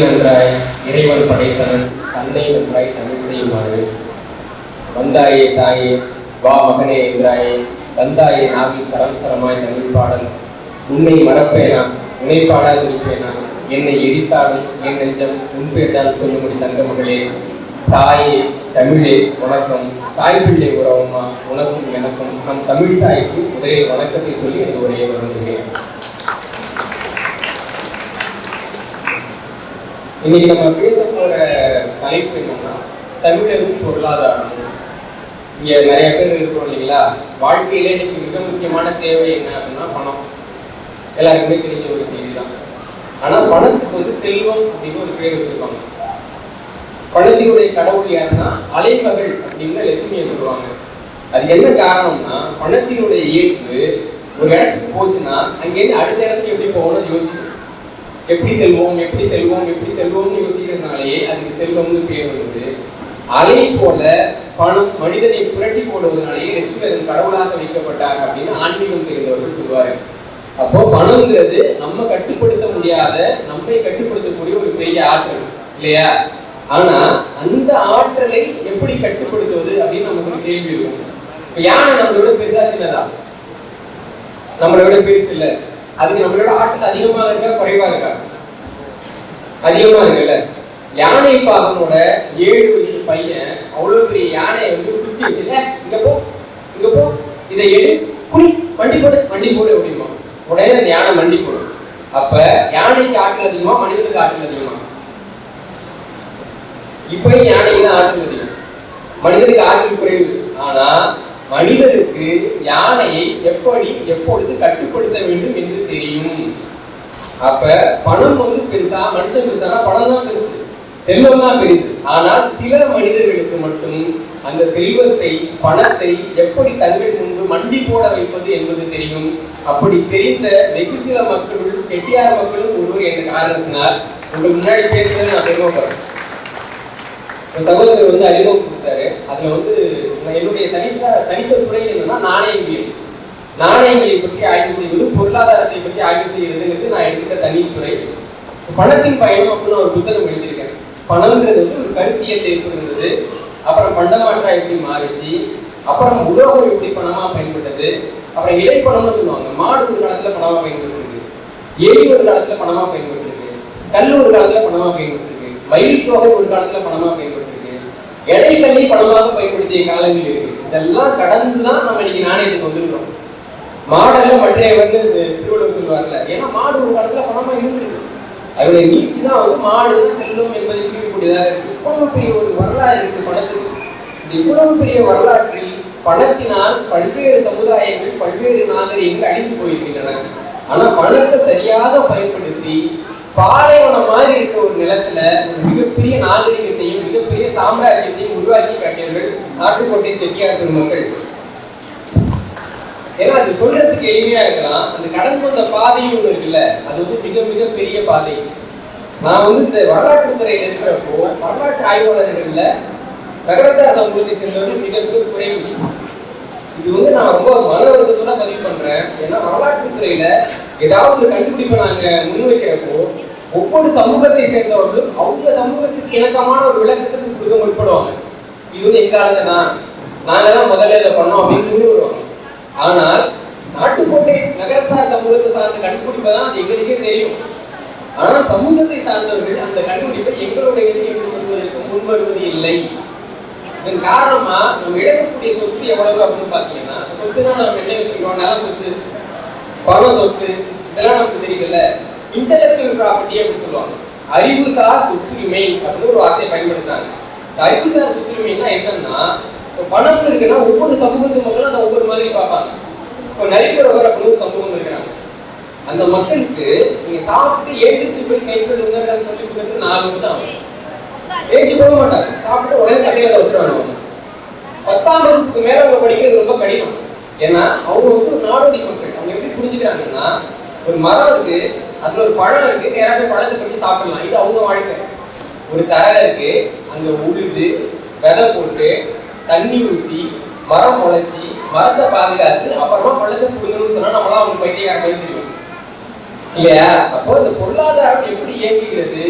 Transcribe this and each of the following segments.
நன்றாய் இறைவன் படைத்தனன் தன்னை நன்றாய் தமிழ் செய்யுமாறு வந்தாயே தாயே வா மகனே என்றாயே தந்தாயே நாவில் சரம் சரமாய் தமிழ் பாடல் உன்னை மறப்பேனா உன்னை பாடாது முடிப்பேனா என்னை எரித்தாலும் என் நெஞ்சம் உன்பேர்தான் சொல்லும்படி தங்க மகளே தாயே தமிழே வணக்கம் தாய் பிள்ளை உறவுமா உனக்கும் எனக்கும் நம் தமிழ் தாய்க்கு முதலில் வணக்கத்தை சொல்லி எனக்கு உரையை வருகிறேன். இன்னைக்கு நம்ம பேச போற தலைப்பு என்னன்னா தமிழரும் பொருளாதாரம். இங்க நிறைய பேர் இருக்கிறோம் இல்லைங்களா, வாழ்க்கையில இன்னைக்கு மிக முக்கியமான தேவை என்ன அப்படின்னா பணம். எல்லாருக்குமே தெரிஞ்ச ஒரு செய்தி தான். ஆனா பணத்துக்கு வந்து செல்வம் அப்படின்னு ஒரு பேர் வச்சிருப்பாங்க. பணத்தினுடைய கடவுள் யாருன்னா அலைமகள் அப்படின்னு லட்சுமியை சொல்லுவாங்க. அது என்ன காரணம்னா பணத்தினுடைய இயல்பு ஒரு இடத்துக்கு போச்சுன்னா அங்கேருந்து அடுத்த இடத்துக்கு எப்படி போகணும்னு யோசிக்கும். எப்படி செல்வோம் எப்படி செல்வோம் எப்படி செல்வோம்னு யோசிக்கிறதுனாலேயே அதுக்கு செல்வம்னு பேர் வருது. அலை போல பணம் மனிதனை புரட்டி போடுவதனாலேயே லட்சுமி கடவுளாக வைக்கப்பட்டாங்க அப்படின்னு ஆன்மீகம் தெரிந்தவர்கள் சொல்லுவாரு. அப்போ பணம்ங்கிறது நம்ம கட்டுப்படுத்த முடியாத நம்மை கட்டுப்படுத்தக்கூடிய ஒரு பெரிய ஆற்றல் இல்லையா? ஆனா அந்த ஆற்றலை எப்படி கட்டுப்படுத்துவது அப்படின்னு நமக்கு ஒரு கேள்வி இருக்கும். இப்ப யானை நம்மளோட பெருசா சின்னதா? நம்மளை விட பெருசு இல்லை. அதுக்கு நம்மளோட ஆற்றல் அதிகமாக இருக்கா குறைவா இருக்கா? அதிகமா இருக்குல்ல. யானை பாகனோட 7 வயசு பையன் அவ்வளவு பெரிய யானையை வந்து பிடிச்சி வச்சுல இங்க போ இங்க போ இதை எடு குடி வண்டி போடு அப்படிமா உடனே அந்த யானை வண்டி போடும். அப்ப யானைக்கு ஆற்றல் அதிகமா மனிதனுக்கு ஆற்றல் அதிகமா? இப்பயும் யானைக்கு தான் ஆற்றல் அதிகம், மனிதனுக்கு ஆற்றல் குறைவு. ஆனா மனிதனுக்கு யானையை எப்படி எப்பொழுது கட்டுப்படுத்த வேண்டும் என்று தெரியும். அப்ப பணம் வந்து பெருசா மனுஷன் பெருசானா பணம் தான் பெருசு, செல்வம் தான் பெருசு. ஆனால் சில மனிதர்களுக்கு மட்டும் அந்த செல்வத்தை பணத்தை எப்படி தங்கள் முன்பு மண்டி போட வைப்பது என்பது தெரியும். அப்படி தெரிந்த வெகு சில மக்களுள் செட்டியார் மக்களும் ஒருவர் என்ற காரணத்தினால் உங்களுக்கு முன்னாடி பேசுறது நான் தெரிவிக்கிறேன். சகோதரர் வந்து அறிமுகம் கொடுத்தாரு. அதுல வந்து என்னுடைய தனித்த துறை என்னன்னா நாணயவியல். நாணயங்களை பற்றி ஆய்வு செய்வது, பொருளாதாரத்தை பற்றி ஆய்வு செய்யறதுங்கிறது நான் எடுத்துக்க தனித்துறை. பணத்தின் பயணம் அப்படின்னு ஒரு புத்தகம் எழுதியிருக்கேன். பணம்ங்கிறது வந்து ஒரு கருத்தியல் எப்படி இருந்தது, அப்புறம் பண்டமாற்றா எப்படி மாறிச்சு, அப்புறம் உலோகம் எப்படி பணமா பயன்பட்டது, அப்புறம் இடைப்பணம்னு சொல்லுவாங்க. மாடு ஒரு காலத்துல பணமா பயன்படுத்திருக்கு, எலி ஒரு காலத்துல பணமா பயன்படுத்திருக்கு, கல் ஒரு காலத்துல பணமா பயன்படுத்திருக்கு, மயில் தொகை ஒரு காலத்துல பணமா பயன்படுத்திருக்கு, எடைக்கல்லை பணமாக பயன்படுத்திய காலங்கள் இருக்கு. இதெல்லாம் கடந்துதான் நம்ம இன்னைக்கு நாணயத்துக்கு வந்துருக்கோம். மாடல்ல மற்றையவர்னு திருவள்ளுவர் சொல்லுவார்ல, ஏன்னா மாடு ஒரு காலத்துல பணமா இருந்திருக்கு. அதனுடைய நீட்சி தான் வந்து மாடு செல்லும் என்பதை குறிக்கக்கூடியதாக இருக்கு. இவ்வளவு பெரிய ஒரு வரலாறு இருக்கு பணத்துக்கு. இவ்வளவு பெரிய வரலாற்றில் பணத்தினால் பல்வேறு சமுதாயங்கள் பல்வேறு நாகரிகங்கள் அழிந்து போயிருக்கின்றன. ஆனா பணத்தை சரியாக பயன்படுத்தி பாலைவனம் மாதிரி இருக்க ஒரு நிலத்துல ஒரு மிகப்பெரிய நாகரிகத்தையும் மிகப்பெரிய சாம்ராஜ்யத்தையும் உருவாக்கி காட்டியவர்கள் நாட்டுக்கோட்டை செட்டியார் பெருமக்கள். ஏன்னா அது சொல்றதுக்கு எளிமையா இருக்கலாம், அந்த கடந்து வந்த பாதையும் ஒண்ணு இருக்குல்ல, அது வந்து மிக மிக பெரிய பாதை. நான் வந்து இந்த வரலாற்று துறையில இருக்கிறப்போ வரலாற்று ஆய்வாளர்கள்ல நகரத்தார் சமூகத்தை சேர்ந்தவர்கள் மிக மிக குறைவு. இது வந்து நான் ரொம்ப மன வருத்தத்தோட பதிவு பண்றேன். ஏன்னா வரலாற்று துறையில ஏதாவது ஒரு கண்டுபிடிப்பை நாங்க முன்வைக்கிறப்போ ஒவ்வொரு சமூகத்தை சேர்ந்தவர்களும் அவங்க சமூகத்துக்கு இணக்கமான ஒரு விளக்கத்துக்கு கொடுக்க முற்படுவாங்க. இது வந்து எங்க ஆளுங்கண்ணா, நாங்க தான் முதல்ல இதை பண்ணோம் அப்படின்னு கொண்டு வருவாங்க. ஆனால் நாட்டுக்கோட்டை நகரத்தார் சமூகத்தை சார்ந்த கண்டுபிடிப்பை தான் அது எங்களுக்கே தெரியும். ஆனால் சமூகத்தை சார்ந்தவர்கள் அந்த கண்டுபிடிப்பை எங்களுடையது என்று சொல்வதற்கு முன்வருவது இல்லை. இதன் காரணமா நம்ம இழக்கக்கூடிய சொத்து எவ்வளவு அப்படின்னு பாத்தீங்கன்னா, சொத்துனா நம்ம என்ன வச்சுக்கிறோம், நில சொத்து, பண சொத்து, இதெல்லாம் நமக்கு தெரியல. இன்டெலெக்சுவல் ப்ராப்பர்ட்டி அப்படின்னு சொல்லுவாங்க. அறிவுசார் சொத்துரிமை அப்படின்னு ஒரு வார்த்தையை பயன்படுத்துறாங்க. அறிவுசார் சொத்துரிமைன்னா என்னன்னா, இப்போ பணம் இருக்குன்னா ஒவ்வொரு சமூகத்து மக்களும் அதை ஒவ்வொரு மாதிரி பார்ப்பாங்க. இப்போ நரிபுரவர் அப்படின்னு ஒரு சமூகம் இருக்கிறாங்க. அந்த மக்களுக்கு நீங்க சாப்பிட்டு ஏந்திரிச்சு போய் கை கழுவுங்க சொல்லி கொடுத்து 4 வருஷம் ஆகும். ஏஞ்சி போக மாட்டாங்க, சாப்பிட்டு உடனே சட்டையில வச்சிருவாங்க. 10ஆம் வகுப்புக்கு மேல அவங்க படிக்கிறது ரொம்ப கடினம். ஏன்னா அவங்க வந்து ஒரு நாடோடி மக்கள். அவங்க எப்படி புரிஞ்சுக்கிறாங்கன்னா, ஒரு மரம் இருக்கு, அதுல ஒரு பழம் இருக்கு, நேராக பழத்தை பற்றி சாப்பிடலாம், இது அவங்க வாழ்க்கை. ஒரு தரை இருக்கு, அங்க உழுது விதை போட்டு தண்ணி ஊற்றி மரம் முளைச்சி மரத்தை பாதுகாத்து அப்புறமா பழத்தை கொடுக்கணும்னு சொன்னா நம்மளாம் அவங்க பைத்தியக்கார மாதிரி தெரியும் இல்லையா? அப்போ இந்த பொருளாதாரம் எப்படி இயங்குகிறது,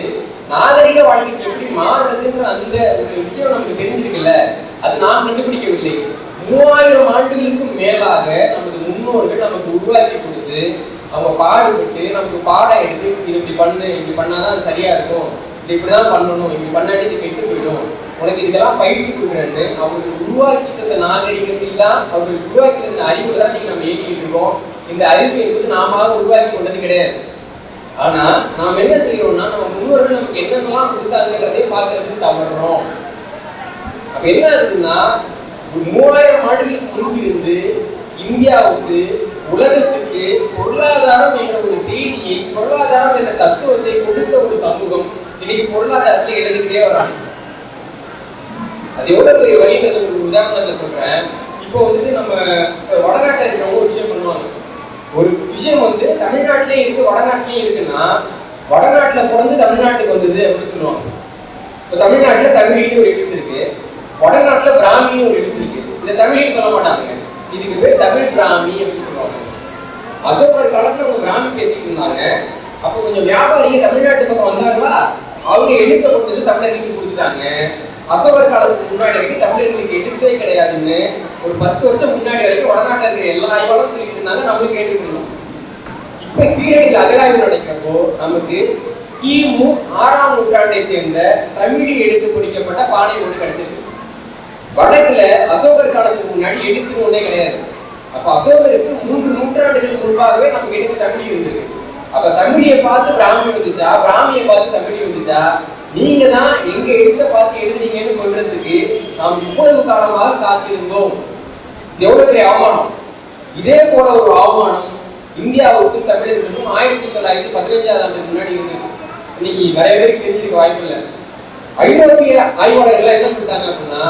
நாகரிக வாழ்க்கைக்கு எப்படி மாறுறதுன்ற அந்த ஒரு விஷயம் நமக்கு தெரிஞ்சிருக்குல்ல, அது நாம் கண்டுபிடிக்கவில்லை. 3000 ஆண்டுகளுக்கு மேலாக நமது முன்னோர்கள் நமக்கு உருவாக்கி கொடுத்து அவங்க பாடுபட்டு நமக்கு பாடம் எடுத்து இது இப்படி பண்ணு, இப்படி பண்ணாதான் அது சரியா இருக்கும், இது இப்படிதான் பண்ணணும், இப்படி பண்ணாடி இது கெட்டு போயிடும், உனக்கு இதுக்கெல்லாம் பயிற்சி கொடுக்குறேன்னு அவங்களுக்கு உருவாக்கி தந்த நாகரிகத்தில் தான் அவங்களுக்கு உருவாக்கி தந்த அறிவு தான் நீங்க நம்ம இயக்கிட்டு இருக்கோம். இந்த அறிவு என்பது நாம உருவாக்கி கொண்டது கிடையாது. ஆனா நாம் என்ன செய்யறோம்னா நம்ம முன்னோர்கள் நமக்கு என்னென்னலாம் கொடுத்தாங்கிறதே பார்க்கறதுக்கு தவறுறோம். அப்ப என்ன ஆகுதுன்னா 3000 ஆண்டுகளுக்கு முன்பு இருந்து இந்தியாவுக்கு உலகத்துக்கு பொருளாதாரம் என்ற ஒரு செய்தியை, பொருளாதாரம் என்ற தத்துவத்தை கொடுத்த ஒரு சமூகம் இன்னைக்கு பொருளாதாரத்தை எழுதிக்கிட்டே வராங்க. அது எவ்வளவு பெரிய வழின்றது ஒரு உதாரணத்துல சொல்றேன். இப்போ வந்துட்டு நம்ம வடநாட்டில் இருக்கிறவங்க ஒரு விஷயம் பண்ணுவாங்க. ஒரு விஷயம் வந்து தமிழ்நாட்டிலே இருக்கு வடநாட்டிலேயும் இருக்குன்னா வடநாட்டுல பிறந்து தமிழ்நாட்டுக்கு வந்தது அப்படின்னு சொல்லுவாங்க. இப்போ தமிழ்நாட்டுல தமிழ்னு ஒரு எழுத்து இருக்கு, வடநாட்டுல பிராமின்னு ஒரு எழுத்து இருக்கு. இந்த தமிழ்னு சொல்ல மாட்டாங்க, இதுக்கு பேர் தமிழ் பிராமி அப்படின்னு சொல்லுவாங்க. அசோகர் காலத்துல அவங்க பிராமி பேசிட்டு இருந்தாங்க. அப்போ கொஞ்சம் வியாபாரிங்க தமிழ்நாட்டு பக்கம் வந்தாங்களா, அவங்க எழுத்த கொடுத்தது தமிழர்களுக்கு கொடுத்துட்டாங்க. அசோகர் காலத்துக்கு முன்னாடி வரைக்கும் தமிழர்களுக்கு எழுத்தே கிடையாதுன்னு ஒரு 10 வருஷம் முன்னாடி வரைக்கும் வடநாட்டில் இருக்கிற எல்லா ஆய்வாலும் சொல்லிட்டு இருந்தாங்க, நம்மளும் கேட்டுட்டு இருந்தோம். இப்ப கீழடியில் அகழாய்வு நடக்கிறப்போ நமக்கு கிமு 6ஆம் நூற்றாண்டை சேர்ந்த தமிழில் எழுத்து பொறிக்கப்பட்ட பானை ஒன்று கிடைச்சது. வடக்குல அசோகர் காலத்துக்கு முன்னாடி எழுத்து ஒன்றே கிடையாது. அப்ப அசோகருக்கு 3 நூற்றாண்டுகள் முன்பாகவே நமக்கு எழுத்து தமிழ் இருந்தது. அப்ப தமிழியை பார்த்து பிராமி வந்துச்சா, பிராமியை பார்த்து தமிழ் வந்துச்சா, நீங்க தான் எங்க எழுத்த பார்த்து எழுதுறீங்கன்னு சொல்றதுக்கு நாம் இவ்வளவு காலமாக காத்திருந்தோம். எவ்வளவு பெரிய அவமானம்! இதே போல ஒரு அவமானம் இந்தியாவுக்கும் தமிழர்களுக்கும் 1915ஆம் ஆண்டுக்கு முன்னாடி இருந்தது. இன்னைக்கு நிறைய பேருக்கு தெரிஞ்சிருக்க வாய்ப்பு இல்லை. ஐரோப்பிய ஆய்வாளர்கள் என்ன சொல்லிட்டாங்க அப்படின்னா,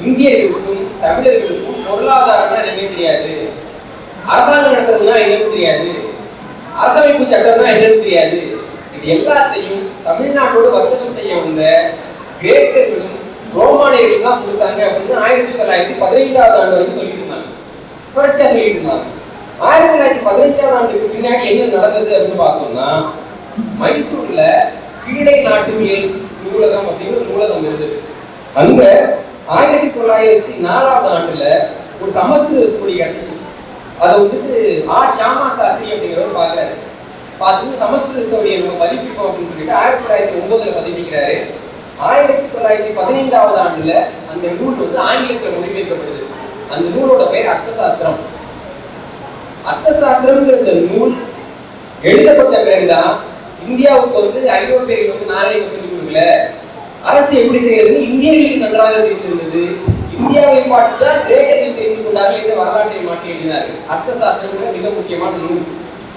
இந்தியர்களுக்கும் தமிழர்களுக்கும் பொருளாதாரம்னா என்னன்னு தெரியாது, அரசாங்கம் நடத்துறதுனா என்னன்னு தெரியாது, அரசமைப்பு சட்டம்னா என்னன்னு தெரியாது, இது எல்லாத்தையும் தமிழ்நாட்டோடு வர்த்தகம் செய்ய வந்த கிரேக்கர்களும் ரோமானியர்களும் தான் கொடுத்தாங்க அப்படின்னு 1915ஆம் ஆண்டு வரைக்கும் சொல்லிட்டு இருந்தாங்க, தொடர்ச்சியா சொல்லிட்டு இருந்தாங்க. 1915ஆம் ஆண்டுக்கு பின்னாடி என்ன நடந்தது அப்படின்னு பார்த்தோம்னா, மைசூர்ல கீழை நாட்டுவியல் நூலகம் அப்படின்னு ஒரு நூலகம் இருந்தது. அங்க 1904ஆம் ஆண்டுல ஒரு சமஸ்கிருத மொழி கிடைச்சிச்சு. அதை வந்துட்டு ஷாமா சாஸ்திரி அப்படிங்கிறவர் பாக்குறாரு. பார்த்துட்டு சமஸ்கிருத மொழியை நம்ம பதிப்பிப்போம் அப்படின்னு சொல்லிட்டு 1909 பதிப்பிக்கிறாரு. 1915ஆம் ஆண்டுல அந்த நூல் வந்து ஆங்கிலத்தில் மொழிபெயர்க்கப்படுது. அந்த நூலோட பெயர் அர்த்தசாஸ்திரம். அர்த்தசாஸ்திரம்ங்கிற இந்த நூல் எழுதப்பட்ட பிறகுதான் இந்தியாவுக்கு வந்து ஐரோப்பியர்கள் வந்து நாகரிகம் சொல்லிக் கொடுக்கல, அரசு எப்படி செய்யறது இந்தியர்களுக்கு நன்றாக தெரிந்திருந்தது, இந்தியாவை பார்த்துதான் கிரேக்கர்கள் தெரிந்து கொண்டார்கள் என்று வரலாற்றை மாற்றி எழுதினார்கள். அர்த்தசாஸ்திரம் மிக முக்கியமான நூல்.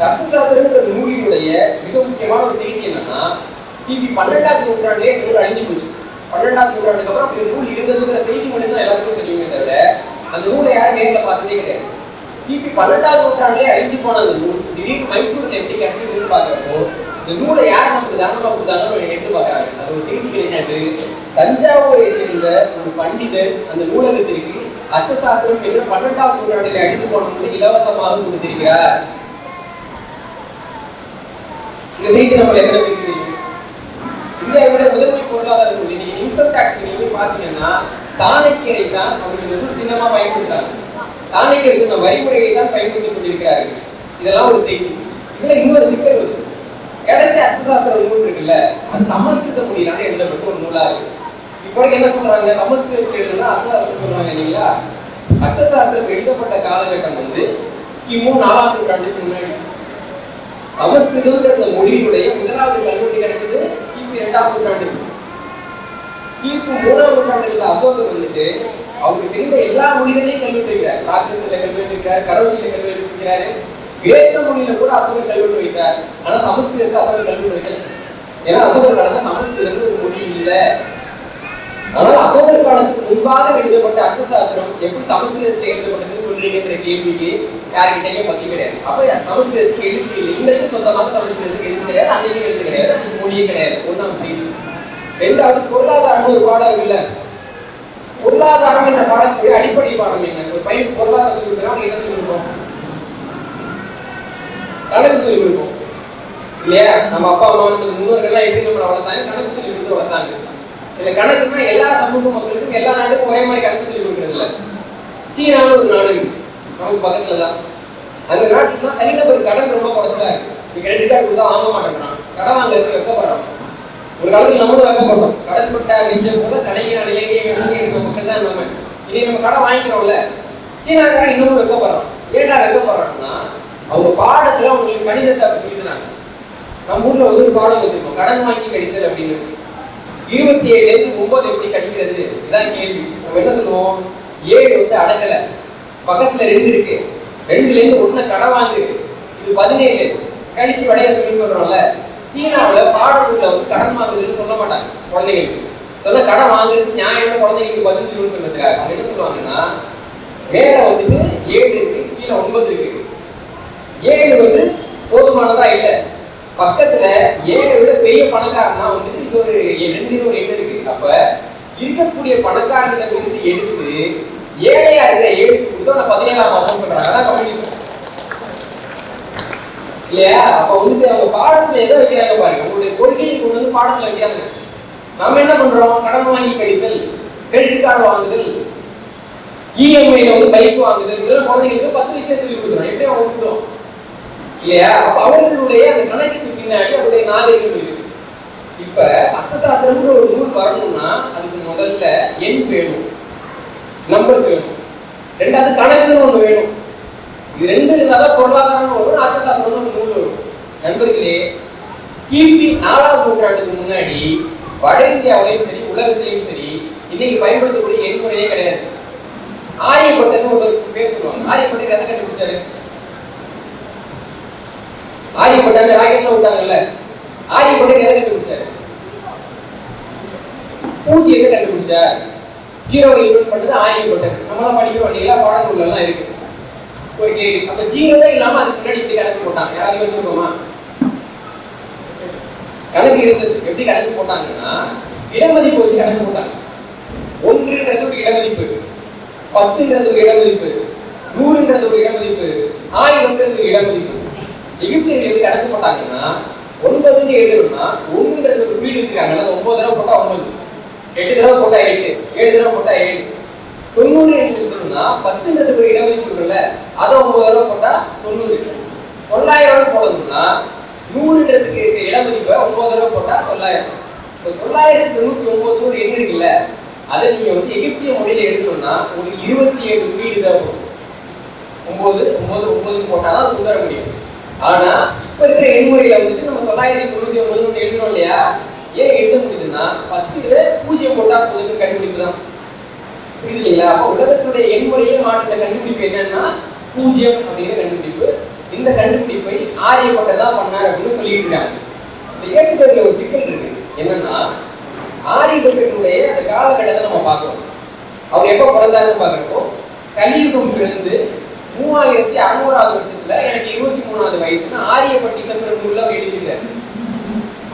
அர்த்தசாஸ்திரம்ங்கிற நூலினுடைய மிக முக்கியமான ஒரு செய்தி என்னன்னா, கிபி 12ஆம் நூற்றாண்டிலே நூல் அழிஞ்சு போச்சு. 12ஆம் நூற்றாண்டுக்கு அப்புறம் அப்படி நூல் இருந்ததுங்கிற செய்தி மட்டும் தான் எல்லாருக்கும் தெரியுமே தவிர அந்த நூலை யாரும் நேரில் பார்த்ததே கிடையாது. கிபி 12ஆம் நூற்றாண்டிலே அழிஞ்சு போன அந்த நூல் திடீர்னு மைசூர்ல எப்படி கிடைச்சதுன்னு பார்க்கிறப்போ இந்த நூலை யார் நமக்கு தானமா கொடுத்தாங்கன்னு எடுத்து பார்க்கறாங்க. அது ஒரு செய்தி கிடையாது. தஞ்சாவூரை சேர்ந்த ஒரு பண்டிதர் அந்த நூலகத்திற்கு அர்த்தசாஸ்திரம் என்று 12ஆம் நூற்றாண்டில் அழிந்து போன இலவசமாக கொடுத்திருக்கிறார். இந்த செய்தி நம்ம எத்தனை பேருக்கு தெரியும்? இந்தியாவோட முதன்மை பொருளாதார மொழி இன்கம் டாக்ஸ் நீங்க பாத்தீங்கன்னா தானக்கியரை தான் அவர்கள் வந்து சின்னமா பயன்படுத்துறாங்க. தானக்கியர் சொன்ன வரிமுறையை தான் பயன்படுத்திக் கொண்டிருக்கிறார்கள். இதெல்லாம் ஒரு செய்தி. இதுல இன்னொரு சிக்கல் வருது. கிடைச்ச அர்த்தசாஸ்திர நூல் இருக்குல்ல, அது சமஸ்கிருத மொழியிலான எழுதப்பட்ட ஒரு நூலா இருக்கு. இப்போ என்ன சொல்றாங்க, சமஸ்கிருதத்தில் எழுதுனா அர்த்தசாஸ்திரம் சொல்றாங்க இல்லைங்களா? அர்த்தசாஸ்திரம் எழுதப்பட்ட காலகட்டம் வந்து கிமு 4ஆம் நூற்றாண்டுக்கு முன்னாடி. சமஸ்கிருதம்ங்கிற அந்த மொழியினுடைய முதலாவது கல்வெட்டு கிடைச்சது கிபி 2ஆம் நூற்றாண்டுக்கு. கிபி 3ஆம் நூற்றாண்டுல அசோகர் வந்துட்டு அவருக்கு தெரிந்த எல்லா மொழிகளையும் கல்வெட்டு வைக்கிறார். பிராகிருதத்துல கல்வெட்டு வைக்கிறார், கரோசியில கல்வெட்டு வைக்கிறாரு, கிரேக்க மொழியில கூட அசோகர் கல்வெட்டு வைக்கிறார். ஆனா சமஸ்கிருதத்துல அசோகர் கல்வெட்டு வைக்கல. ஏன்னா அசோகர் காலத்துல சமஸ்கிருதம் ஒரு மொழி இல்லை. ஆனால் அசோகர் காலத்துக்கு முன்பாக எழுதப்பட்ட அர்த்தசாஸ்திரம் எப்படி சமஸ்கிருதத்தில் எழுதப்பட்டதுன்னு சொல்றீங்கிற கேள்விக்கு யாருக்கிட்டே பதில் கிடையாது. அப்ப சமஸ்கிருதத்துக்கு எழுத்து இல்லை. இன்றைக்கு சொந்தமாக சமஸ்கிருதத்துக்கு எழுத்து கிடையாது, அன்றைக்கு எழுத்து கிடையாது, அதுக்கு மொழியே கிடையாது. ஒன்றாம் செய்தி. ரெண்டாவது, பொருளாதாரம் ஒரு பாடம் இல்ல. பொருளாதாரம் என்ற பாடத்துடைய அடிப்படை பாடம் என்ன? ஒரு பையன் பொருளாதாரம் சொல்லிக் கொடுக்குறான், என்ன சொல்லிக் கொடுப்போம்? கணக்கு சொல்லிக் கொடுப்போம். இல்லையா? நம்ம அப்பா அம்மா நமக்கு முன்னோர்கள்லாம் எப்படி நம்மளை வளர்த்தாங்க? கணக்கு சொல்லி கொடுத்து வளர்த்தாங்க. இல்லை கணக்குன்னா எல்லா சமூக மக்களுக்கும் எல்லா நாட்டுக்கும் ஒரே மாதிரி கணக்கு சொல்லி கொடுக்குறது இல்லை. சீனாவில் ஒரு நாடு இருக்கு நமக்கு பக்கத்துல தான். அந்த நாட்டுல தான் தனிநபர் கடன் ரொம்ப குறைச்சலா இருக்கு. கிரெடிட் கார்டு கொடுத்தா வாங்க மாட்டேங்கிறான், கடன் வாங்குறதுக்கு வைக்கப்படுறான். ஒரு காலத்தில் நம்மளும் வைக்கப்பட்டோம். கடன் பட்ட நெஞ்சம் கூட கலைஞர் இலங்கையை எடுக்கிற மக்கள் தான் நம்ம. இதை நம்ம கடன் வாங்கிக்கிறோம்ல. சீனாக்காரன் இன்னமும் வைக்கப்படுறான். ஏன்டா வைக்கப்படுறாங்கன்னா அவங்க பாடத்துல அவங்களுக்கு கணிதத்தை சொல்லிக்கிறாங்க. நம்ம ஊர்ல வந்து ஒரு பாடம் வச்சிருக்கோம், கடன் வாங்கி கழித்தல் அப்படின்னு. 27 9 எப்படி கழிக்கிறது இதான் கேள்வி. நம்ம என்ன சொல்லுவோம்? 7 வந்து அடங்கல, பக்கத்துல 2 இருக்கு, 2ல 1 கடன் வாங்கு, இது 17 கழிச்சு வடைய சொல்லி சொல்றோம்ல. சீனாவில் பாடத்துல வந்து கடன் வாங்குறதுன்னு சொல்ல மாட்டாங்க குழந்தைங்களுக்கு. சொல்ல கடன் வாங்குறது நியாயம் குழந்தைங்களுக்கு பதில் சொல்லணும்னு சொல்றதுக்காக அவங்க என்ன சொல்லுவாங்கன்னா, மேல வந்துட்டு 7 இருக்கு, கீழே 9 இருக்கு. 7 வந்து போதுமானதா இல்லை, பக்கத்துல 7 விட பெரிய பணக்காரனா வந்துட்டு இன்னொரு 2 ஒரு எண்ணு இருக்கு. அப்ப இருக்கக்கூடிய பணக்காரனிடம் இருந்து எடுத்து ஏழையா இருக்கிற 7க்கு கொடுத்தா 17ஆம் மாசம் பண்றாங்க. அதான் கம்யூனிசம் இல்லையா? அப்ப வந்துட்டு அவங்க பாடத்துல எதை வைக்கிறாங்க பாருங்க, உங்களுடைய கொள்கையை கொண்டு வந்து பாடத்துல வைக்கிறாங்க. நாம என்ன பண்றோம்? கடன் வாங்கி கழித்தல், கிரெடிட் கார்டு வாங்குதல், இஎம்ஐல வந்து பைக் வாங்குதல், இதெல்லாம் குழந்தைங்களுக்கு 10 வயசுல சொல்லி கொடுக்குறோம். எப்படி அவங்க கொடுக்குறோம் இல்லையா? அப்ப அவர்களுடைய அந்த கணக்குக்கு பின்னாடி அவருடைய நாகரிகம் இருக்கு. இப்ப அர்த்தசாஸ்திரம்ன்ற ஒரு நூல் வரணும்னா அதுக்கு முதல்ல எண் வேணும், நம்பர்ஸ் வேணும், ரெண்டாவது கணக்குன்னு ஒண்ணு வேணும். இது 2 இருந்தாதான் பொருளாதாரம் வரும், அர்த்தசாஸ்திரம்னு ஒரு நூல் வரும். நண்பர்களே, கிபி 4ஆம் நூற்றாண்டுக்கு முன்னாடி வட இந்தியாவிலையும் சரி உலகத்திலையும் சரி இன்னைக்கு பயன்படுத்தக்கூடிய எண் முறையே கிடையாது. ஆரியப்பட்டன்னு ஒரு பேர் சொல்லுவாங்க. ஆரியப்பட்டர் எதை கண்டுபிடிச்சாரு? ஆரியப்பட்டர் ராக்கெட்ல விட்டாங்கல்ல, ஆரியப்பட்டர் எதை கண்டுபிடிச்சாரு? பூஜ்ஜியத்தை கண்டுபிடிச்சார். 0 இன்வென்ட் பண்ணது ஆரியப்பட்டர். நம்மளாம் படிக்கிறோம் இல்லையா, பாடநூல்ல எல்லாம் இருக்கு. ஒரு கேள்வி, அப்ப 0 இல்லாம அதுக்கு முன்னாடி இப்படி கணக்கு போட்டாங்க, யாராவது யோசிச்சுக்கோமா? கணக்கு இருந்தது. எப்படி கணக்கு போட்டாங்கன்னா இடமதிப்பு வச்சு கணக்கு போட்டாங்க. 1ன்றது ஒரு இடமதிப்பு, 10ன்றது ஒரு இடமதிப்பு, 100ன்றது ஒரு இடமதிப்பு, 1000ன்றது ஒரு இடமதிப்பு. எகிப்தியர்கள் எப்படி கணக்கு போட்டாங்கன்னா 9ன்னு எழுதணும்னா 1ன்றது ஒரு வீடு வச்சிருக்காங்க, 9 தடவை போட்டா 9, 8 தடவை போட்டா 8, 7 தடவை போட்டா 7. 90 எழுதணும்னா 10ன்றது ஒரு இடமதிப்பு இருக்குல்ல, அதை 9 தடவை போட்டா 90. 900 போடணும்னா 100ன்றதுக்கு இடமதிப்பை 9 தடவை போட்டா 900. 999 ஒரு எண் இருக்குல்ல, அதை நீங்க வந்து எகிப்திய மொழியில எழுதணும்னா உங்களுக்கு 27 வீடு தான் போகும். 9 9 9 போட்டாதான் அது கொண்டு வர முடியும். ஆனா இப்ப இருக்கிற எண்முறையில வந்துட்டு நம்ம 999 எழுதுறோம் இல்லையா? ஏன் எழுத முடியுதுன்னா 10ல 0 போட்டா போதுன்னு கண்டுபிடிப்புதான். புரியுது இல்லைங்களா? அப்ப உலகத்துடைய எண்முறையே மாற்றின கண்டுபிடிப்பு என்னன்னா 0 அப்படிங்கிற கண்டுபிடிப்பு. இந்த கண்டுபிடிப்பை ஆரியப்பட்டர் தான் பண்ணார் அப்படின்னு சொல்லிட்டு இருக்காங்க. இந்த ஏற்றுதல்ல ஒரு சிக்கல் இருக்கு. என்னன்னா ஆரியப்பட்டருடைய அந்த காலகட்டத்தை நம்ம பார்க்கிறோம். அவர் எப்ப பிறந்தாருன்னு பார்க்கிறப்போ கலியுகம் பிறந்து 3600வது வருஷத்துல எனக்கு 23வது வயசுன்னு ஆரியப்பட்டிங்கிற நூல்ல அவர் எழுதியிருக்காரு.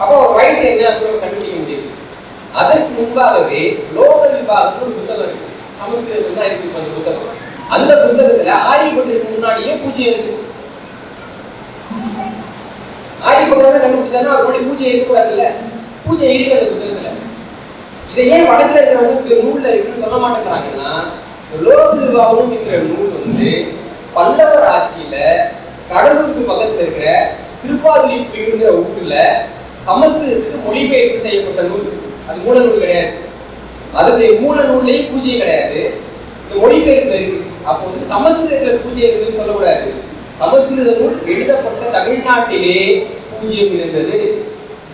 அப்போ ஒரு வயசு என்ன அப்படின்னு கண்டுபிடிக்க முடியுது. அதற்கு முன்பாகவே லோக விபாகம்னு ஒரு புத்தகம் இருக்கு, சமஸ்கிருதத்துல தான் இருக்கு அந்த புத்தகம். அந்த புத்தகத்துல ஆரியப்பட்டருக்கு முன்னாடியே பூஜை இருக்கு. ஆரியப்பட்டர் கண்டுபிடிச்சாருன்னா அவருடைய பூஜை இருக்கக்கூடாதுல்ல, பூஜை இருக்கு அந்த புத்தகத்துல. இதை ஏன் வடக்குல இருக்கிறவங்க நூல்ல இருக்குன்னு சொல்ல மாட்டேங்கிறாங்கன்னா, லோக விபாகம் என்கிற நூல் வந்து பல்லவர் ஆட்சியில கடலூருக்கு பக்கத்துல இருக்கிற திருப்பாதிரிப்புலிங்கிற ஊர்ல சமஸ்கிருதத்துக்கு மொழிபெயர்ப்பு செய்யப்பட்ட நூல். அது மூல நூல் கிடையாது. அதனுடைய மூல நூல்லையும் பூஜை கிடையாது, இந்த மொழிபெயர்ப்பு இருக்கு. அப்போ வந்து சமஸ்கிருதத்துல பூஜை இருக்குன்னு சொல்லக்கூடாது. சமஸ்கிருத நூல் எழுதப்பட்ட தமிழ்நாட்டிலே பூஜ்யம் இருந்தது.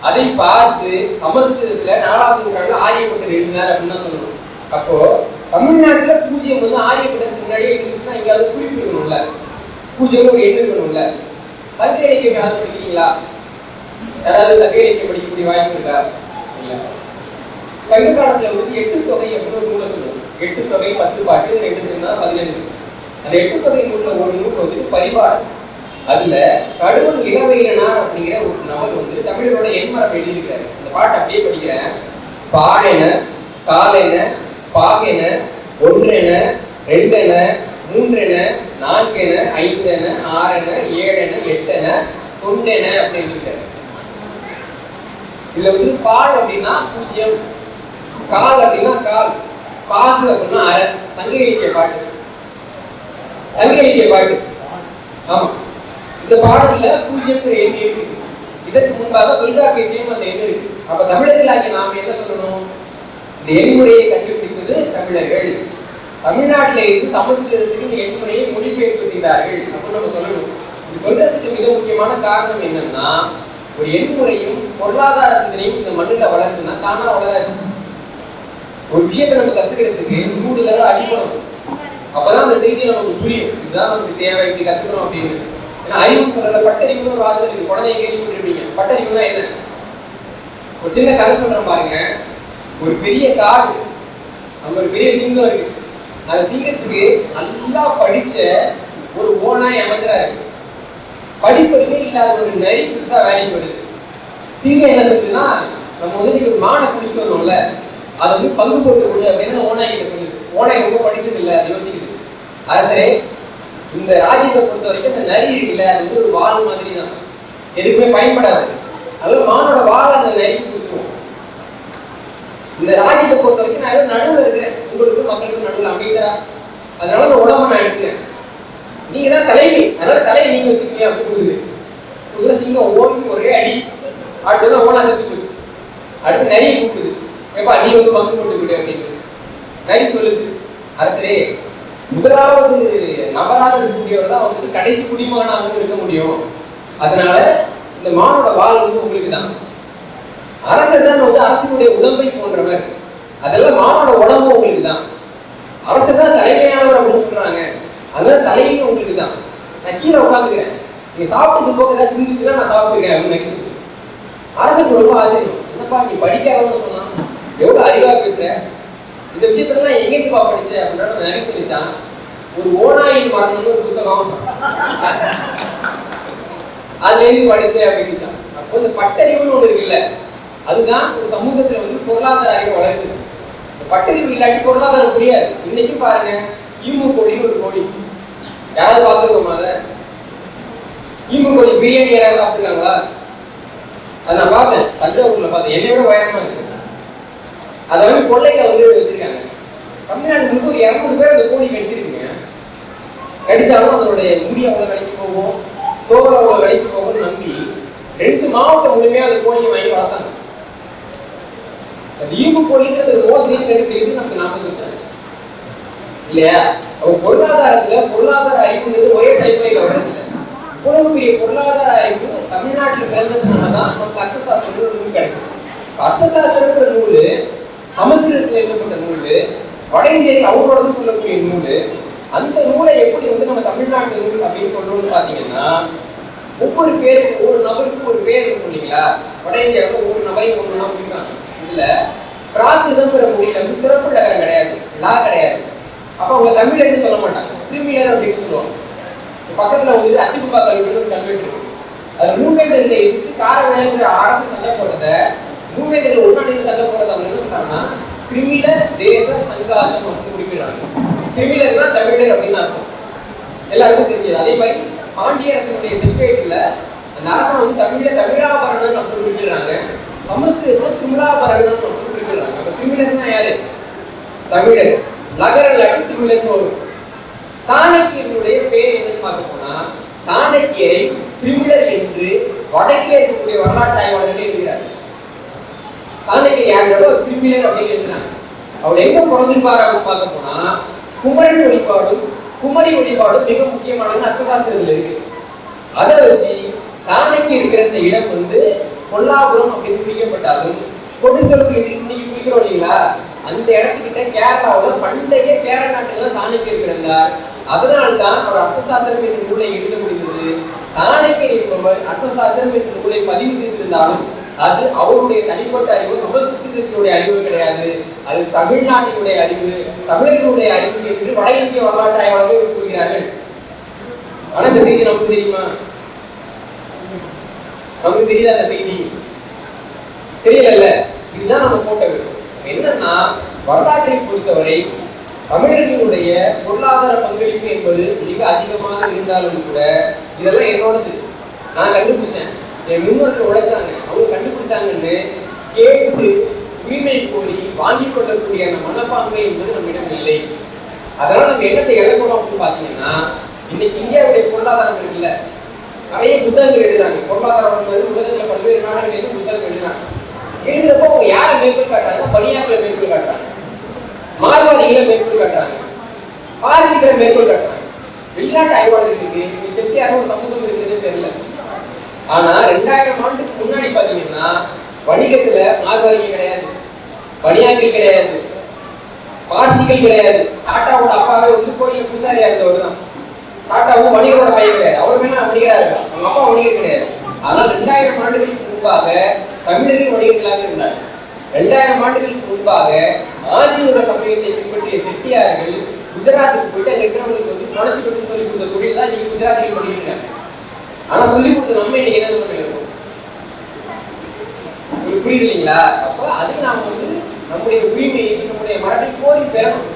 அதை பார்த்து சமஸ்கிருதத்துல 4ஆம் நூற்றாண்டுல ஆரியப்பட்டர் எழுதினார் அப்படின்னு தான் சொல்லணும். அப்போ தமிழ்நாட்டுல பூஜ்யம் வந்து ஆரியப்பட்டருக்கு முன்னாடியே இருந்துச்சுன்னா எங்கேயாவது குறிப்பு இருக்கணும்ல, பூஜ்யம் ஒரு எண்ணு இருக்கணும்ல. சங்க இலக்கியம் யாராவது படிக்கிறீங்களா? யாராவது சங்க இலக்கியம் படிக்கக்கூடிய வாய்ப்பு இருக்கா? இல்ல. சங்க காலத்துல வந்து 8 தொகை அப்படின்னு ஒரு நூலை சொல்லுவோம். 8 தொகை 10 பாட்டு 2 சேர்ந்தா 15. அந்த 8 தொகை நூல்ல ஒரு நூல் வந்து பரிபாடு. அதுல கடுவன் இளவையனார் அப்படிங்கிற ஒரு நபர் வந்து தமிழரோட எண்மரபை எழுதியிருக்காரு. அந்த பாட்டு அப்படியே படிக்கிறேன். பாடென, காலென, பாகென, ஒன்றென, ரெண்டென, மூன்றென, நான்கென, ஐந்தென, ஆறென, ஏழென, எட்டென, தொண்டென அப்படின்னு இருக்காரு. இதுல வந்து பால் அப்படின்னா 0, கால் அப்படின்னா கால், பாகு அப்படின்னா அரை. தங்கை இலக்கிய பாட்டு, தங்கை இலக்கிய பாட்டு. ஆமா, இந்த பாடல்ல 0ங்கிற எண் இருக்கு. இதற்கு முன்பாக தொல்காப்பியத்தையும் அந்த எண் இருக்கு. அப்ப தமிழர்களாகிய நாம என்ன சொல்லணும்? இந்த எண்முறையை கண்டுபிடிப்பது தமிழர்கள். தமிழ்நாட்டில இருந்து சமஸ்கிருதத்துக்கு இந்த எண்முறையை மொழிபெயர்ப்பு செய்தார்கள் அப்படின்னு நம்ம சொல்லணும். இது சொல்றதுக்கு மிக முக்கியமான காரணம் என்னன்னா, ஒரு எண்முறையும் பொருளாதார சிந்தனையும் இந்த மண்ணில் வளர்ந்துன்னா தானா வளராது. ஒரு விஷயத்தை நம்ம கத்துக்கிறதுக்கு 3 தடவை அடிப்படும். அப்பதான் அந்த செய்தி நமக்கு புரியும். இதுதான் நமக்கு தேவை, இப்படி கத்துக்கணும் அப்படின்னு. ஏன்னா அறிவுன்னு சொல்ற பட்டறிவுன்னு ஒரு வார்த்தை இருக்கு. குழந்தைங்க கேள்விப்பட்டிருப்பீங்க. பட்டறிவுனா என்ன? ஒரு சின்ன கதை சொல்றேன் பாருங்க. ஒரு பெரிய காடு, அங்க ஒரு பெரிய சிங்கம் இருக்கு. அந்த சிங்கத்துக்கு நல்லா படிச்ச ஒரு ஓனாய் அமைச்சரா இருக்கு. படிப்பறிவே இல்லாத ஒரு நரி புதுசா வேலைக்கு வருது. சிங்கம் என்ன சொல்லுதுன்னா, நம்ம வந்து ஒரு மானை குடிச்சிட்டு வந்தோம்ல, அதை வந்து பங்கு போட்டு கொடு அப்படின்னு ஓனாய் கிட்ட சொல்லுது. ஓனாய் ரொம்ப படிச்சது இல்லை, யோசிக்குது. அரசரே, இந்த ராஜ்யத்தை பொறுத்த வரைக்கும் இந்த நரி இருக்குல்ல, அது வந்து ஒரு வால் மாதிரி தான், எதுக்குமே பயன்படாது. அதனால மானோட வாழை அந்த நரிக்கு கொடுத்துருவோம். இந்த ராஜ்யத்தை பொறுத்த வரைக்கும் நான் ஏதோ நடுவில் இருக்கிறேன், உங்களுக்கு மக்களுக்கு நடுவில் அமைச்சரா, அதனால இந்த உடம்பை நான் எடுத்துக்கிறேன். நீங்க தான் தலைவி, அதனால தலையை நீங்க வச்சுக்கீங்க அப்படின்னு கொடுக்குது. சிங்கம் ஓடி ஒரே அடி. அடுத்தது ஓனா செத்து போச்சு. அடுத்து நரியை கூப்பிடுது. ஏப்பா நீ வந்து பங்கு போட்டுக்கிட்டு அப்படின்னு நரி சொல்லுது. அரசரே, முதலாவது நபராக இருக்கக்கூடியவர் தான் வந்து கடைசி குடிமகனாக இருக்க முடியும். அதனால இந்த மானோட வாள் வந்து உங்களுக்கு தான். அரசர் தான் வந்து அரசனுடைய உடம்பை போன்றவர். அதெல்லாம் மானோட உடம்பு உங்களுக்கு தான். அரசர் தான் தலைமையானவர் அப்படின்னு சொல்றாங்க. அதனால தலைமையும் உங்களுக்கு தான். நான் கீழே உட்காந்துக்கிறேன், நீங்க சாப்பிட்டு போக ஏதாவது சிந்திச்சுன்னா நான் சாப்பிட்டுக்கிறேன் அப்படின்னு நினைச்சு. அரசருக்கு ரொம்ப ஆச்சரியம். என்னப்பா நீ படிக்காதவன்னு சொன்னா, எவ்வளவு அறிவா பேசுற, இந்த விஷயத்துல எங்கேருந்துப்பா படிச்ச அப்படின்ற நிறைய சொல்லிச்சான். ஒரு ஓனாயின் மரணம்னு ஒரு புத்தகம், அதுல இருந்து படிச்சேன் அப்படின்னுச்சான். அப்போ இந்த பட்டறிவுன்னு ஒண்ணு இருக்குல்ல, அதுதான் ஒரு சமூகத்துல வந்து பொருளாதார அறிவை வளர்க்குது. பட்டறிவு இல்லாட்டி பொருளாதாரம் புரியாது. இன்னைக்கு பாருங்க, ஈமு கோழின்னு ஒரு கோழி, யாராவது பார்த்துருக்கோமா? அதை ஈமு கோழி பிரியாணி யாராவது சாப்பிட்டுருக்காங்களா? அதை நான் பார்த்தேன், தஞ்சாவூர்ல பார்த்தேன். என்னை விட உயரமா இருக்கு. அதை வந்து கொள்ளையில வந்து வச்சிருக்காங்க. தமிழ்நாடு முழுக்க ஒரு 200 பேர் அந்த கோழி கடிச்சிருக்குங்க. கடிச்சாலும் அதனுடைய முடி அவ்வளவு விலைக்கு போகும், தோல் அவ்வளவு விலைக்கு போகும்னு நம்பி 2 மாவட்டம் முழுமையா அந்த கோழியை வாங்கி வளர்த்தாங்க. அந்த ஈம்பு கோழின்றது ஒரு மோசடின்னு கண்டுபிடிக்கிறது நமக்கு 40 வருஷம் ஆச்சு இல்லையா? அவங்க பொருளாதாரத்துல பொருளாதார அறிவுங்கிறது ஒரே தலைமுறையில வர்றதில்லை. இவ்வளவு பெரிய பொருளாதார அறிவு தமிழ்நாட்டில் பிறந்ததுனாலதான் நமக்கு அர்த்தசாஸ்திரம் நூல் கிடைக்கும். அர்த்தசாஸ்திரங்கிற நூலு சமஸ்கிருதத்தில் எழுதப்பட்ட நூலு, வட இந்தியாவில் அவங்களோட சொல்லக்கூடிய நூலு. அந்த நூலை எப்படி வந்து நம்ம தமிழ்நாட்டு நூல் அப்படின்னு சொல்றோம்னு பாத்தீங்கன்னா, ஒவ்வொரு பேருக்கு ஒவ்வொரு நபருக்கும் ஒரு பேர் இருக்கும் இல்லைங்களா? வட இந்தியாவில் ஒவ்வொரு நபரையும் ஒன்று நாள் இருக்காங்க. இதுல பிராகிருதங்கிற மொழியில வந்து சிறப்பு நகரம் கிடையாது, லா கிடையாது. அப்ப அவங்க தமிழ்ல சொல்ல மாட்டாங்க, கிரிமினல் அப்படின்னு சொல்லுவாங்க. பக்கத்துல வந்து அத்திகுப்பா கல்வின்னு ஒரு கல்வெட்டு இருக்கு. அது மூவேந்தர்களை எடுத்து காரவேலைங்கிற அரசு சண்டை போடுறத, மூவேந்தர்கள் ஒன்னாண்டு சண்டை போடுறத அவங்க என்ன சொல்றாங்கன்னா கிரிமில தேச சங்காரம் அப்படின்னு குறிப்பிடுறாங்க. கிரிமிலர்னா தமிழர் அப்படின்னு அர்த்தம், எல்லாருக்கும் தெரிஞ்சது. அதே மாதிரி பாண்டிய அரசனுடைய செப்பேட்டுல அந்த அரசன் வந்து தமிழாபரணன் அப்படின்னு குறிப்பிடுறாங்க. சமஸ்கிருதம் திமிழாபரணன் அப்படின்னு குறிப்பிடுறாங்க. அப்ப கிரிமிலர்னா யாரு? தமிழர். நகரல் அடி திமிழர்னு வரும். சாணக்கியனுடைய பேர் என்னன்னு பார்க்க போனா, சாணக்கியரை திமிழர் என்று வடக்கிலே இருக்கக்கூடிய வரலாற்று ஆய்வாளர்களே எழுதுகிறார். சாணக்கியர் யாருன்றோ ஒரு திமிழர் அப்படின்னு எழுதுறாங்க. அவர் எங்க பிறந்திருப்பாரு அப்படின்னு பார்க்க போனா, குமரன் வழிபாடும் குமரி வழிபாடும் மிக முக்கியமான அர்த்தசாஸ்திரத்தில் இருக்கு. அதை வச்சு சாணக்கியர் இருக்கிற இந்த இடம் வந்து கொல்லாபுரம் அப்படின்னு குறிக்கப்பட்டாலும், கொடுங்கலூர் இன்னைக்கு குறிக்கிறோம் இல்லைங்களா, அந்த இடத்துக்கிட்ட கேரளாவில் பண்டைய சேர நாட்டுல சாணக்கியர் இருந்தார். அதனால்தான் அவர் அர்த்தசாஸ்திரம் என்ற நூலை எழுத முடிந்தது. சாணக்கியர் என்பவர் அர்த்தசாஸ்திரம் என்ற நூலை பதிவு செய்திருந்தாலும் அது அவருடைய தனிப்பட்ட அறிவு, சமஸ்கிருதத்தினுடைய அறிவு கிடையாது. அது தமிழ்நாட்டினுடைய அறிவு, தமிழர்களுடைய அறிவு என்று வட இந்திய வரலாற்று ஆய்வாளர்கள் கூறுகிறார்கள். ஆனா இந்த செய்தி நமக்கு தெரியுமா? நமக்கு தெரியுதா அந்த செய்தி? தெரியல. இதுதான் நம்ம போட்ட வேண்டும். என்னன்னா, வரலாற்றை பொறுத்தவரை தமிழர்களுடைய பொருளாதார பங்களிப்பு என்பது மிக அதிகமாக இருந்தாலும் கூட, இதெல்லாம் என்னோடது, நான் கண்டுபிடிச்சேன், என் முன்னோர்கள் உழைச்சாங்க, அவங்க கண்டுபிடிச்சாங்கன்னு கேட்டு உரிமை கோரி வாங்கிக் கொள்ளக்கூடிய அந்த மனப்பான்மை என்பது நம்மிடம் இல்லை. அதனால நம்ம என்னத்தை இழக்கிறோம் அப்படின்னு பாத்தீங்கன்னா, இன்னைக்கு இந்தியாவுடைய பொருளாதாரம் இருக்குல்ல, நிறைய புத்தகங்கள் எழுதுறாங்க. பொருளாதாரம் உலகத்துல பல்வேறு நாடுகளிலும் புத்தகம் எழுதுறாங்க. எழுதுறப்போ அவங்க யாரை மேற்கோள் காட்டுறாங்க? பணியாக்களை மேற்கோள் காட்டுறாங்க, மார்வாதிகளை மேற்கோள் காட்டுறாங்க, பாரசீகளை மேற்கோள் காட்டுறாங்க. வெளிநாட்டு ஆய்வாளர்களுக்கு தெற்கியாக ஒரு சமூகம் இருக்குதுன்னு தெரியல. ஆனா 2000 ஆண்டுக்கு முன்னாடி பாத்தீங்கன்னா வணிகத்துல மார்வாதிகள் கிடையாது, பணியாக்கள் கிடையாது, பார்சிகள் கிடையாது. டாட்டாவோட அப்பாவே வந்து கோயில பூசாரியா இருந்தவர் தான். டாட்டா வந்து வணிகரோட பையன் கிடையாது, அவர் வேணா வணிகரா இருக்கான், அவங்க அப்பா வணிகர் கிடையாது. ஆனால் 2000 ஆண்டுகளுக்கு முன்பாக தமிழர்கள் வணிகர்களாக இருந்தார். 2000 ஆண்டுகளுக்கு முன்பாக ஆதியோட சமயத்தை பின்பற்றிய செட்டியார்கள் குஜராத்துக்கு போயிட்டு அங்க இருக்கிறவங்களுக்கு வந்து நுழைச்சு கொடுத்து சொல்லி கொடுத்த தொழில் தான் நீங்க குஜராத்தில் பண்ணிருக்காங்க. ஆனா சொல்லி கொடுத்த நம்ம இன்னைக்கு என்ன சொல்ல இருக்கும் புரியுது இல்லைங்களா? அப்ப அது நாம வந்து நம்முடைய உரிமையை நம்முடைய மரபை கோரி பெறணும்.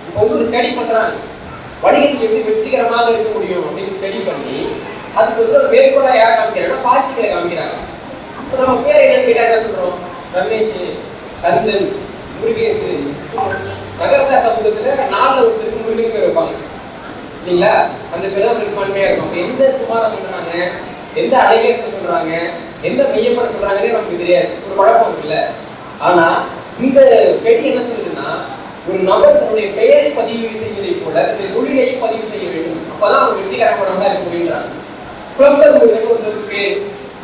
இப்போ வந்து ஒரு ஸ்டடி பண்றாங்க, வணிகத்தில் எப்படி வெற்றிகரமாக இருக்க முடியும் அப்படின்னு ஸ்டடி பண்ணி அதுக்கு வந்து ஒரு மேற்கோளா யார் காமிக்கிறாங்கன்னா பாசிகளை காமிக்கிறாங்க. இப்போ நம்ம பேர் என்னன்னு கேட்டா என்ன சொல்றோம்? ரமேஷ், கந்தன், முருகேசு. நகரத்தா சமூகத்துல 4 ஒருத்தருக்கு முருகன் பேர் வைப்பாங்க இல்லைங்களா? அந்த பேர் தான் பெரும்பான்மையா இருக்கும். அப்ப எந்த குமார சொல்றாங்க, எந்த அழகேச சொல்றாங்க, எந்த மெய்யப்பட சொல்றாங்கன்னே நமக்கு தெரியாது, ஒரு குழப்பம் இருக்குல்ல. ஆனா இந்த பெடி என்ன சொல்லுதுன்னா, ஒரு நபர் தன்னுடைய பெயரை பதிவு செய்வதை போல தன்னுடைய தொழிலையும் பதிவு செய்ய வேண்டும், அப்பதான் அவங்க வெற்றிகரமானவங்களா இருக்க முடியுன்றாங்க. பிளம்பர் முருகன் ஒரு பேர்,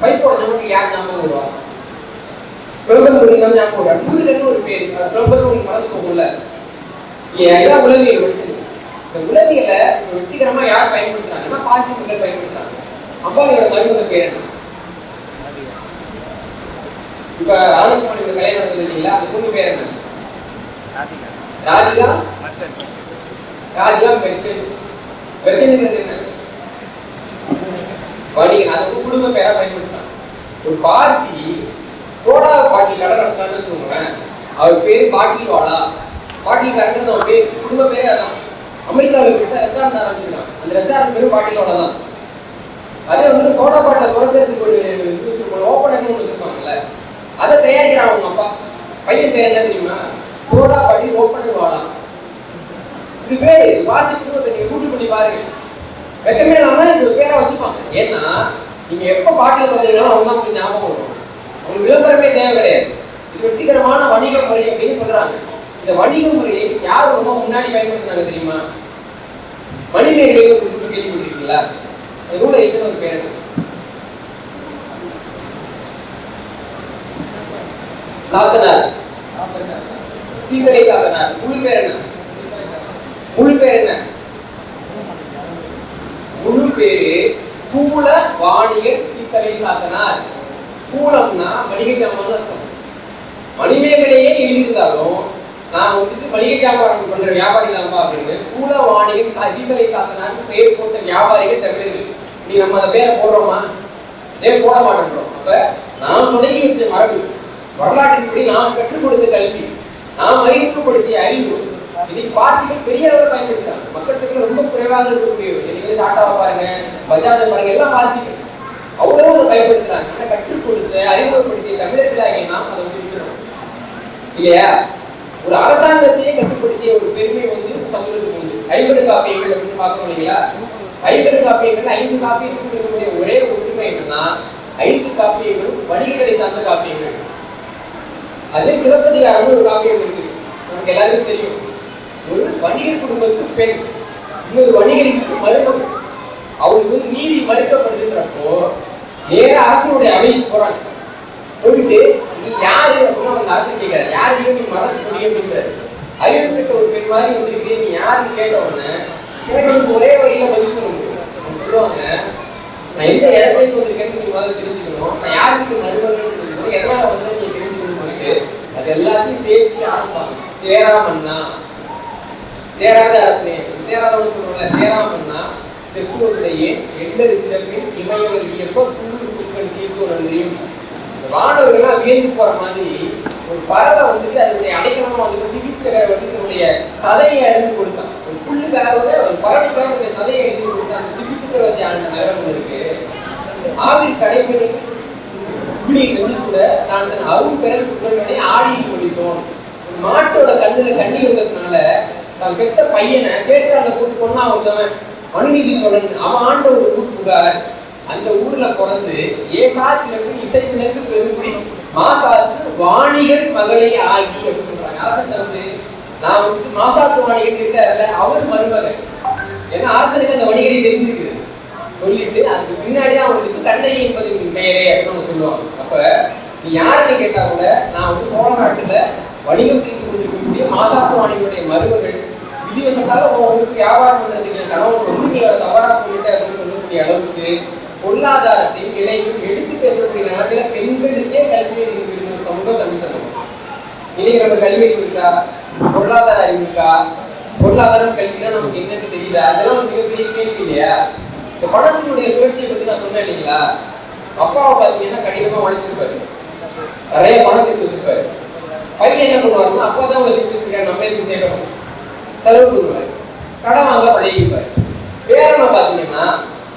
பைப்போட நமக்கு யார் ஞாபகம் வருவா? பிளம்பர் முருகன் தான் ஞாபகம் வருவார். முருகன் ஒரு பேர், பிளம்பர் ஒரு மறந்து போகல. இதான் உளவியல் படிச்சது. இந்த உளவியலை வெற்றிகரமா யார் பயன்படுத்துறாங்கன்னா பாசி மக்கள் பயன்படுத்துறாங்க. அம்பாலியோட மருமக பேர் என்ன? இப்ப ஆனந்தமணி கல்யாணம் நடந்தது இல்லைங்களா, அந்த பொண்ணு பேர் என்ன? ராதிகா. ராதிகா மெர்ச்சன்ட். மெர்ச்சன்ட்ங்கிறது என்ன? வணிகன். அது குடும்ப பேரா பயன்படுத்தான். ஒரு பார்சி சோடா பாட்டில் கடை நடத்தான்னு வச்சுக்கோங்களேன், அவர் பேர் பாட்டில் வாலா. பாட்டில் கடைங்கிறது அவன் பேர், குடும்ப பேரே அதான். அமெரிக்காவில் ரெஸ்டாரண்ட் ஆரம்பிச்சிருக்கான், அந்த ரெஸ்டாரண்ட் பேரும் பாட்டில் வாலா தான். அதே வந்து சோடா பாட்டில் தொடக்கிறதுக்கு ஒரு ஓப்பனர் ஒன்று வச்சிருப்பாங்கல்ல, அதை தயாரிக்கிறான் அவங்க அப்பா. பையன் பேர் என்ன தெரியுமா? சோடா பாட்டில் ஓப்பனர் வாலா. இது பேரு வாட்ஸ்அப் நீங்க கூட்டு பண்ணி பாருங்க. ரெக்கமெண்ட் இது பேரா வச்சுப்பாங்க. ஏன்னா நீங்க எப்ப பாட்டில் பார்த்தீங்கன்னா அவங்க தான் உங்களுக்கு ஞாபகம் வரும். உங்களுக்கு விளம்பரமே தேவை கிடையாது. இது வெற்றிகரமான வணிக முறை அப்படின்னு சொல்றாங்க. இந்த வணிக முறையை யார் ரொம்ப முன்னாடி பயன்படுத்தினாங்க தெரியுமா? மனிதர்களை ஒரு கேள்விப்பட்டிருக்கீங்களா? நூலை எழுதின ஒரு பேர் சாத்தனார், தீந்தலை சாத்தனார். முழு பேர் என்ன? முழு பேர் என்ன? முழு பேரு கூல வாணிகர் தீந்தலை சாத்தனார். கூலம்னா மளிகை ஜாமான் அர்த்தம். மணிமேகலையே எழுதியிருந்தாலும் நான் வந்துட்டு மளிகை வியாபாரம் பண்ற வியாபாரி தான்ப்பா அப்படின்னு கூல வாணிகர் தீந்தலை சாத்தனார் பெயர் போட்ட வியாபாரிகள் தமிழர்கள். நீ நம்ம அந்த பேரை போடுறோமா? ஏன் போட மாட்டேன்றோம்? அப்ப நாம் தொடங்கி வச்ச மரபு, வரலாற்றின்படி நாம் கற்றுக் கொடுத்த கல்வி, நாம் அறிமுகப்படுத்திய அறிவு, இன்னைக்கு பார்சிகள் பெரிய அளவில் பயன்படுத்தாங்க. மக்கள் தொகை ரொம்ப குறைவாக இருக்கக்கூடியவர். இன்னைக்கு டாட்டாவை பாருங்க, பஜாஜை பாருங்க, எல்லாம் பார்சிகள் அவ்வளவு அதை பயன்படுத்துறாங்க. ஆனா கற்றுக் கொடுத்த அறிமுகப்படுத்திய தமிழர்களாகிய நாம் அதை வந்து இருக்கிறோம் இல்லையா? ஒரு அரசாங்கத்தையே கட்டுப்படுத்திய ஒரு பெருமை வந்து சமூகத்துக்கு உண்டு. 50 காப்பியங்கள் அப்படின்னு பார்க்கணும் இல்லைங்களா? 50 காப்பியங்கள் 5 காப்பியத்துக்கு இருக்கக்கூடிய ஒரே ஒற்றுமை என்னன்னா 5 காப்பியங்களும் வணிகர்களை சார்ந்த காப்பியங்கள். அதே சிலப்பதிகாரம் ஒரு காப்பியம் இருக்கு, நமக்கு எல்லாருக்கும் தெரியும். ஒரு வணிகர் குடும்பத்துக்கு பெண், இன்னொரு வணிகருக்கு மருமகள், அவங்களுக்கு வந்து நீதி மறுக்கப்படுதுன்றப்போ நேர அரசனுடைய அவைக்கு போறாங்க. போயிட்டு நீ யாரு அப்படின்னு அவங்க அரசு கேட்கிறாரு, யாரையும் நீ மறக்க முடியும் அப்படின்றாரு. அறிவு பெற்ற ஒரு பெண் மாதிரி வந்துருக்கிறேன், நீ யாருன்னு கேட்ட உடனே எனக்கு ஒரே வழியில பதில் சொல்ல முடியும். சொல்லுவாங்க, நான் எந்த இடத்துல வந்திருக்கேன்னு நீங்க முதல்ல தெரிஞ்சுக்கணும், நான் யாருக்கு மருமகள் தெரிஞ்சுக்கணும், எதனால வந்து நீங்க தெரிஞ்சுக்கணும்னு சொல்லிட்டு அது எல்லாத்தையும் சேர்த்து ஆரம்பிப்பாங்க. தேராமண்ணா, தேராத அரசனே, தேராதவன்னு சொல்லுவோம்ல, தேராமண்ணா தெற்குடைய எந்த சிறப்பின் இமையவர்கள் எப்போ தூள் குழுக்கள் தீர்ப்பு நன்றியும். மாணவர்கள்லாம் வியந்து போற மாதிரி ஒரு பறவை வந்துட்டு அதனுடைய அடைக்கலமா வந்துட்டு சிகிச்சை வந்து தன்னுடைய சதையை அறிந்து கொடுத்தான். ஒரு புல்லுக்காக ஒரு பறவைக்காக அந்த சதையை அறிந்து கொடுத்தான். அந்த சிகிச்சை ஆண்ட நகரம் இருக்கு. ஆவிர் கடைப்பிடி இப்படி வந்து கூட நான் அருள் பெறல் குற்றவனே ஆடிட்டு முடித்தோம். மாட்டோட கண்ணுல கண்ணீர் இருந்ததுனால தான் பெத்த பையனை கேட்கால கூட்டு போனா ஒருத்தவன் அனுநீதி சொல்லணும். அவன் ஆண்ட ஒரு ஊர் புகார். அந்த ஊர்ல பிறந்து ஏசாத்திலிருந்து இசை விளக்கு பெருங்குடி மாசாத்து வாணிகள் மகளை ஆகி அப்படின்னு சொல்றாங்க. அரசன் வந்து நான் வந்து மாசாத்து வாணிகள் இருக்காருல்ல, அவர் மருமகன். ஏன்னா அரசனுக்கு அந்த வணிகரை தெரிஞ்சிருக்குது சொல்லிட்டு அதுக்கு பின்னாடியே அவங்களுக்கு கண்ணகி என்பது பெயரே அப்படின்னு சொல்லுவாங்க. அப்ப நீ யாருன்னு கேட்டா கூட நான் வந்து சோழ நாட்டுல வணிகம் செய்து கொண்டிருக்கக்கூடிய மாசாத்து வாணிகளுடைய மருமகள் விதிவசத்தால உங்களுக்கு வியாபாரம் பண்றதுக்கு என் கணவன் வந்து நீ தவறா போயிட்டு அப்படின்னு சொல்லக்கூடிய அளவுக்கு பொருளாதாரத்தின் நிலையும் எடுத்து பேசக்கூடிய நாட்டில பெண்களுக்கே கல்வி இருக்கிற சமூகம் தமிழ் சமூகம். இன்னைக்கு நம்ம கல்வி இருக்கா, பொருளாதார அறிவு இருக்கா, பொருளாதாரம் கல்வினா நமக்கு என்னன்னு தெரியுதா, அதெல்லாம் மிகப்பெரிய கேள்வி இல்லையா? இந்த பணத்தினுடைய சுழற்சியை பத்தி நான் சொன்னேன் இல்லைங்களா? அப்பாவை பார்த்தீங்கன்னா கடினமா உழைச்சிருப்பாரு, நிறைய பணம் சேர்த்து வச்சிருப்பாரு. பையன் என்ன பண்ணுவாருன்னா அப்பா தான் உங்களை சேர்த்து வச்சிருக்காரு, நம்ம எதுக்கு சேர்க்கணும், செலவு பண்ணுவாரு, கடன் வாங்க பழகிப்பாரு. பேரனை பார்த்தீங்கன்னா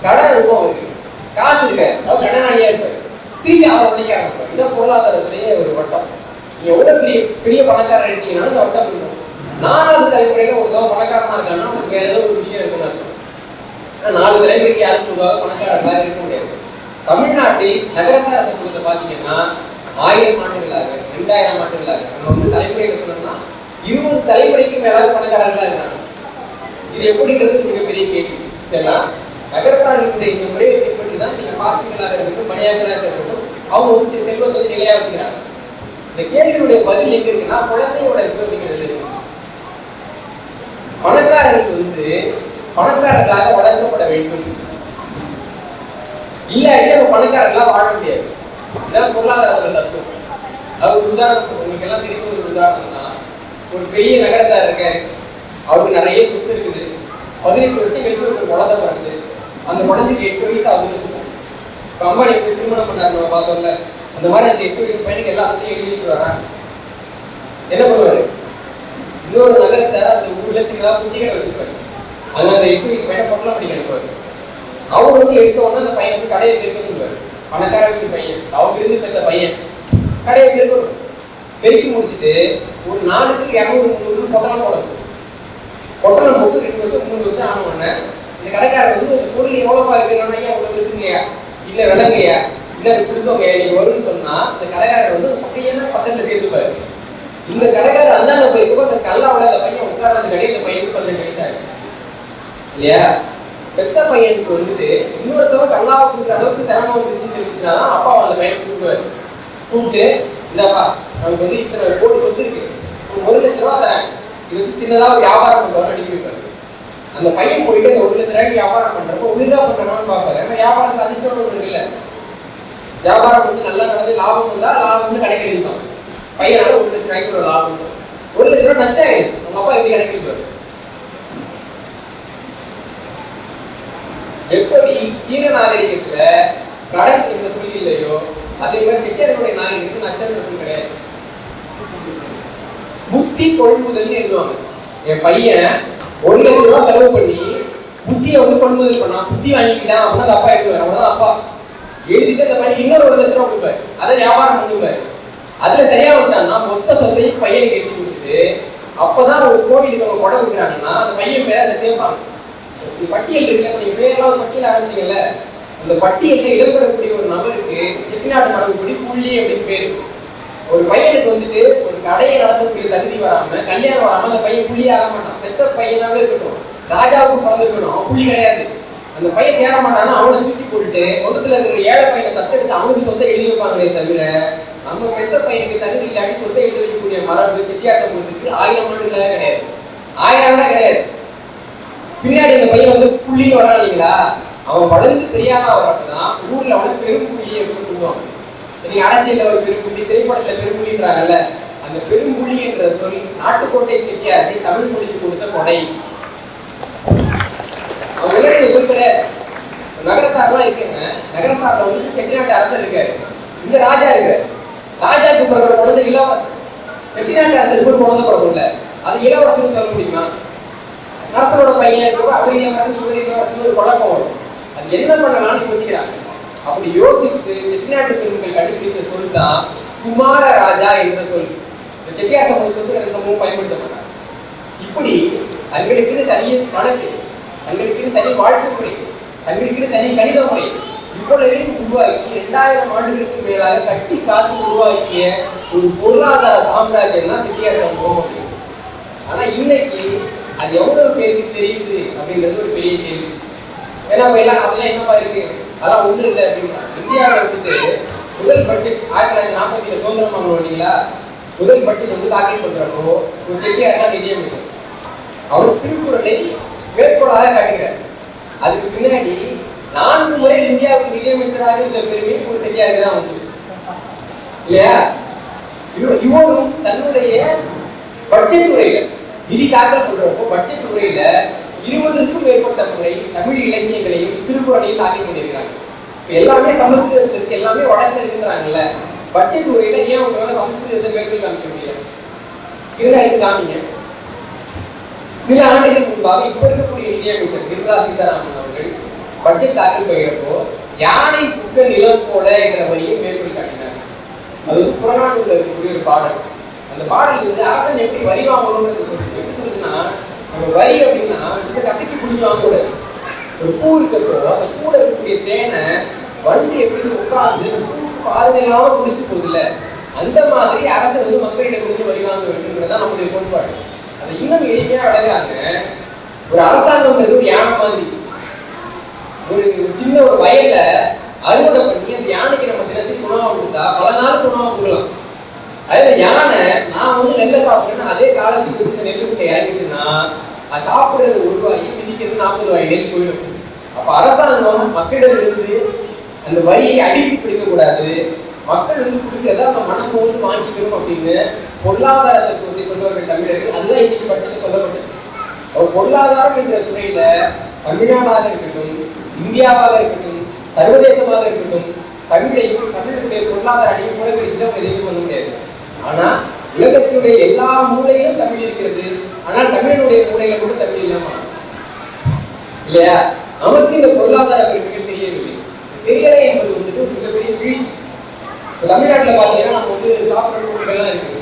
கடன் இருக்கும், அவருக்கு காசு இருக்காரு, அவர் கடனாளியா இருப்பாரு, திருப்பி அவர் உழைக்க ஆரம்பிப்பார். இதான் பொருளாதாரத்திலேயே ஒரு வட்டம். நீங்க எவ்வளவு பெரிய பெரிய பணக்காரர் எடுத்தீங்கன்னா இந்த வட்டம் இருக்கும். 4வது தலைமுறையில ஒருத்தவங்க பணக்காரனா இருக்காங்கன்னா உங்களுக்கு வேற ஏதோ ஒரு விஷயம் இருக்குன்னு அர்த்தம். 4 தலைமுறைக்கு யாரும் பொதுவாக பணக்காரர்களாக இருக்க முடியாது. தமிழ்நாட்டில் நகரத்தார சமூகத்தை பார்த்தீங்கன்னா 1000 ஆண்டுகளாக 2000 ஆண்டுகளாக நம்ம வந்து தலைமுறையில சொன்னோம்னா 20 தலைமுறைக்கு மேலாக பணக்காரர்களா இருக்காங்க. இது எப்படிங்கிறது மிகப்பெரிய கேள்வி. இதெல்லாம் நகரத்தார்களுடைய இந்த முறையை பின்பற்றி தான் நீங்க பாசிகளாக இருக்கட்டும், பணியாளர்களாக இருக்கட்டும், அவங்க வந்து செல்வத்தை வந்து நிலையா வச்சுக்கிறாங்க. இந்த கேள்வியுடைய பதில் எங்க இருக்குன்னா குழந்தையோட அப்படிங்கிறது இருக்கு. பணக்காரர்களுக்கு வந்து பணக்காரர்களாக வளர்க்கப்பட வேண்டும், இல்லாட்டி அவங்க பணக்காரர்களாக வாழ முடியாது. இதான் பொருளாதார தத்துவம். அது ஒரு உதாரணம் உங்களுக்கு எல்லாம் தெரியும். ஒரு உதாரணம் தான், ஒரு பெரிய நகரத்தார் இருக்காரு, அவருக்கு நிறைய சொத்து இருக்குது. 18 வருஷம் கழிச்சு ஒரு குழந்தை பிறகுது. அந்த குழந்தைக்கு 8 வயசு ஆகுதுன்னு வச்சுக்கோங்க. இப்போ அம்பானி திருமணம் பண்ணாரு நம்ம பார்த்தோம்ல, அந்த மாதிரி அந்த 8 வயசு பையனுக்கு எல்லாத்தையும் எழுதி வச்சுருவாரா? என்ன பண்ணுவாரு? இன்னொரு நகரத்தார் அந்த ஊர்ல சின்னதாக குட்டிகளை வச்சிருப்பாரு. அதனால அந்த 8 வயசு பையனை பொருளாக படிக்க அனுப்புவாரு. அவங்க வந்து எடுத்த உடனே அந்த பையன் வந்து கடையை பெருக்க சொல்லுவாரு. பணக்கார வீட்டு பையன், அவங்க இருந்து பெற்ற பையன் கடையை பெருக்கணும். பெருக்கி முடிச்சுட்டு ஒரு நாளுக்கு 200-300 பொட்டலம் போடணும். பொட்டலம் போட்டு 2 வருஷம் 3 வருஷம் ஆன உடனே இந்த கடைக்காரர் வந்து அந்த பொருள் எவ்வளோப்பா இருக்கிறோன்னா அவ்வளோ இருக்குங்கய்யா, இல்லை விலங்கையா, இல்லை அது கொடுத்தோங்கய்யா, நீங்கள் வரும்னு சொன்னா இந்த கடைக்காரர் வந்து பக்கையான பக்கத்தில் சேர்த்துப்பாரு. இந்த கடைக்காரர் அந்தாண்ட போயிருக்கப்போ அந்த கல்லாவோட அந்த பையன் உட்கார்ந்த கடை இந்த பையனுக்கு 18 வயசு ஆகும் இல்லையா? பெத்த பையனுக்கு வந்துட்டு இன்னொருத்தவங்க கல்லாவை கொடுக்குற அளவுக்கு திறமை வந்துச்சுன்னா அப்பா அந்த பையனை கூப்பிடுவாரு. கூப்பிட்டு இந்தாப்பா நமக்கு வந்து இத்தனை கோடி சொத்து இருக்கு, 1 லட்ச ரூபா தரேன், இது வச்சு சின்னதாக ஒரு வியாபாரம் பண்ணுவாரு அனுப்பி வைப்பாரு. அந்த பையன் போயிட்டு அந்த 1 லட்ச ரூபாய்க்கு வியாபாரம் பண்றப்போ ஒழுங்கா பண்றோம்னு பார்ப்பாரு. ஏன்னா வியாபாரத்துக்கு அதிர்ஷ்டம் ஒன்று இருக்குல்ல, வியாபாரம் வந்து நல்லா நடந்து லாபம் வந்தா லாபம்னு கணக்கு எழுதிப்பான். பையனால 1 லட்ச ரூபாய்க்கு ஒரு லாபம் வரும், 1 லட்ச ரூபாய் நஷ்டம் ஆயிடுது. உங்க அப்பா எப்படி கணக்கு எழுதுவாரு? எப்படி சீன நாகரிகத்துல கடன் என்ற சொல்லி இல்லையோ அதே மாதிரி செட்டியார்களுடைய நாகரிகத்துக்கு நச்சம் கிடையாது. புத்தி கொள்முதல் எழுதுவாங்க. என் பையன் 1 லட்ச ரூபாய் செலவு பண்ணி புத்தியை வந்து கொள்முதல் பண்ணான், புத்தி வாங்கிக்கிட்டான் அப்படின்னா அப்பா எழுதுவார். அவனதான் அப்பா எழுதிட்டு அந்த பையன் இன்னொரு 1 லட்ச ரூபாய் கொடுப்பாரு, அதை வியாபாரம் பண்ணுவாரு. அதுல சரியா விட்டான்னா மொத்த சொத்தையும் பையனுக்கு எழுதி கொடுத்துட்டு அப்பதான் ஒரு கோவிலுக்கு அவங்க கொடை கொடுக்குறாங்கன்னா அந்த பையன் பேரை அதை சேர்ப்பாங்க. பட்டியல் இருக்குல்ல, நீங்க பேரெல்லாம் பட்டியல் ஆரம்பிச்சீங்கல்ல, அந்த பட்டியலில் இடம்பெறக்கூடிய ஒரு நபருக்கு செட்டிநாட்டு மரபுப்படி புள்ளி அப்படின்னு பேரு. ஒரு பையனுக்கு வந்துட்டு ஒரு கடையை நடத்தக்கூடிய தகுதி வராம கல்யாணம் வராம அந்த பையன் புள்ளி ஆக மாட்டான். பெத்த பையனாவே இருக்கட்டும், ராஜாவுக்கும் பிறந்திருக்கணும், அவன் புள்ளி கிடையாது. அந்த பையன் தேட மாட்டானா அவனை தூக்கி போட்டுட்டு மொத்தத்துல இருக்கிற ஏழை பையனை தத்தெடுத்து அவனுக்கு சொத்தை எழுதி வைப்பாங்களே தவிர நம்ம பெத்த பையனுக்கு தகுதி இல்லாட்டி சொத்தை எழுதி வைக்கக்கூடிய மரபு செட்டியாட்ட போறதுக்கு 1000 ஆண்டுகளாக கிடையாது, 1000 ஆண்டா கிடையாது. பின்னாடி இந்த பையன் வந்து புள்ளின்னு வரான் இல்லைங்களா, அவன் வளர்ந்து தெரியாம வரப்பதான் ஊர்ல வந்து பெரும்புள்ளி அப்படின்னு சொல்லுவாங்க. நீங்க அரசியல்ல ஒரு பெரும்புள்ளி, திரைப்படத்துல பெரும்புள்ளின்றாங்கல்ல, அந்த பெரும்புள்ளி என்ற சொல் நாட்டுக்கோட்டை செட்டியாரை தமிழ் மொழிக்கு கொடுத்த கொடை. அவங்க என்ன சொல் கிடையாது. நகரத்தாரெல்லாம் இருக்குங்க, நகரத்தாரில் வந்து செட்டிநாட்டு அரசர் இருக்காரு, இந்த ராஜா இருக்காரு. ராஜாக்கு பிறகு குழந்தை இளவரசர், செட்டிநாட்டு அரசருக்கு ஒரு குழந்தை பிறகும்ல, அது இளவரசர்னு சொல்ல முடியுமா? அரசரோட பையன் இருக்கப்போ அவர் இளவரசன் இவர் இளவரசன் ஒரு குழப்பம் வரும். அது என்ன பண்ணலாம்னு யோசிக்கிறாங்க. அப்படி யோசித்து செட்டிநாட்டு பெண்கள் கண்டுபிடித்த சொல் தான் குமார ராஜா என்ற சொல். செட்டியார் சமூகத்துக்கு அந்த சமூகம் பயன்படுத்தப்பட்டாங்க. இப்படி தங்களுக்குன்னு தனிய கணக்கு, தங்களுக்குன்னு தனி வாழ்க்கை முறை, தங்களுக்குன்னு தனி கணித முறை இவ்வளவையும் உருவாக்கி 2000 ஆண்டுகளுக்கு மேலாக கட்டி காத்து உருவாக்கிய ஒரு பொருளாதார சாம்ராஜ்யம் தான் செட்டியார் சமூகம் அப்படின்னு. ஆனா இன்னைக்கு அது எவ்வளவு பேருக்கு தெரியுது அப்படின்றது ஒரு பெரிய கேள்வி. ஏன்னா எல்லாம் அதெல்லாம் என்னப்பா இருக்கு, அதெல்லாம் ஒண்ணு இல்லை அப்படின்னா. இந்தியாவில் வந்துட்டு முதல் பட்ஜெட் 1940 சுதந்திரம் வாங்கணும் இல்லைங்களா, முதல் பட்ஜெட் வந்து தாக்கல் பண்றப்போ ஒரு செட்டியார் தான் நிதியமைச்சர். அவர் திருக்குறளை மேற்கோளாக காட்டுகிறார். அதுக்கு பின்னாடி 4 முறை இந்தியாவுக்கு நிதியமைச்சராக இருந்த பெருமை ஒரு செட்டியாருக்கு தான் வந்து இல்லையா. இவரும் தன்னுடைய பட்ஜெட் உரையில நிதி தாக்கல் பண்றப்போ பட்ஜெட் உரையில 20க்கும் மேற்பட்ட முறை தமிழ் இலக்கியங்களையும் திருக்குறளையும் தாக்கல் பண்ணியிருக்கிறாங்க. எல்லாமே சமஸ்கிருதத்தில் இருக்கு, எல்லாமே வடக்குல இருக்குறாங்கல்ல. பட்ஜெட் உரையில ஏன் உங்களால சமஸ்கிருதத்தை மேற்கொள் காமிக்க முடியல? இருந்தா காமிங்க. சில ஆண்டுகள் முன்பாக இப்ப இருக்கக்கூடிய நிதியமைச்சர் நிர்மலா சீதாராமன் அவர்கள் பட்ஜெட் தாக்கல் பண்ணுறப்போ யானை புக்க நிலம் போல என்ற வரியை மேற்கொள் காட்டினார். அது வந்து புறநானூறுல இருக்கக்கூடிய ஒரு பாடல். அந்த பாடல் வந்து அரசன் எப்படி வரி வாங்கணும்ன்றது சொல்லுது. எப்படி சொல்லுதுன்னா, நம்ம வரி அப்படின்னா கசக்கி புடிஞ்சு வாங்கக்கூடாது. ஒரு பூ இருக்கிறப்போ அந்த பூல இருக்கக்கூடிய தேனை வண்டி எப்படி உட்கார்ந்து பூ பாதுகாப்பாக குடிச்சிட்டு போகுது இல்ல, அந்த மாதிரி அரசர் வந்து மக்களிடம் இருந்து வரி வாங்க வேண்டும்ன்றதுதான் நம்முடைய கோட்பாடு. அதை இன்னும் எளிமையா வழங்குறாங்க. ஒரு அரசாங்கம்ன்றது ஒரு யானை மாதிரி. ஒரு சின்ன ஒரு வயல்ல அறுவடை பண்ணி அந்த யானைக்கு நம்ம தினசரி உணவா கொடுத்தா பல நாளுக்கு உணவா கொடுக்கலாம். அதே யானை நான் வந்து நெல்லை சாப்பிட்டேன்னா அதே காலத்துக்கு வச்சு நெல் கிட்ட இறங்கிச்சுன்னா அது சாப்பிடுறது 1 ரூபாய், மிதிக்கிறது 40 ரூபாய் நெல் போயிடும். அப்ப அரசாங்கம் மக்களிடம் இருந்து அந்த வரியை அடித்து பிடிக்க கூடாது, மக்கள் வந்து கொடுக்கிறத அந்த மனம் வந்து வாங்கிக்கணும் அப்படின்னு பொருளாதாரத்தை பற்றி சொல்லுவார்கள் தமிழர்கள். அதுதான் இன்னைக்கு பட்சத்தில் சொல்லப்பட்டது. அவர் பொருளாதாரம் என்ற துறையில தமிழ்நாடாக இருக்கட்டும், இந்தியாவாக இருக்கட்டும், சர்வதேசமாக இருக்கட்டும், தமிழையும் தமிழுடைய பொருளாதார அடியும் புறக்கணிச்சுட்டு அவங்க எதுவும் சொல்ல முடியாது. ஆனா உலகத்தினுடைய எல்லா மூலையிலும் தமிழ் இருக்கிறது. ஆனால் தமிழனுடைய மூலையில கூட தமிழ் இல்லாம இல்லையா. நமக்கு இந்த பொருளாதார பெருமைகள் தெரியவில்லை. தெரியலை என்பது வந்துட்டு ஒரு மிகப்பெரிய வீழ்ச்சி. தமிழ்நாட்டில் பார்த்தீங்கன்னா நம்ம வந்து சாப்பிட்ற பொருட்கள்லாம் இருக்கு,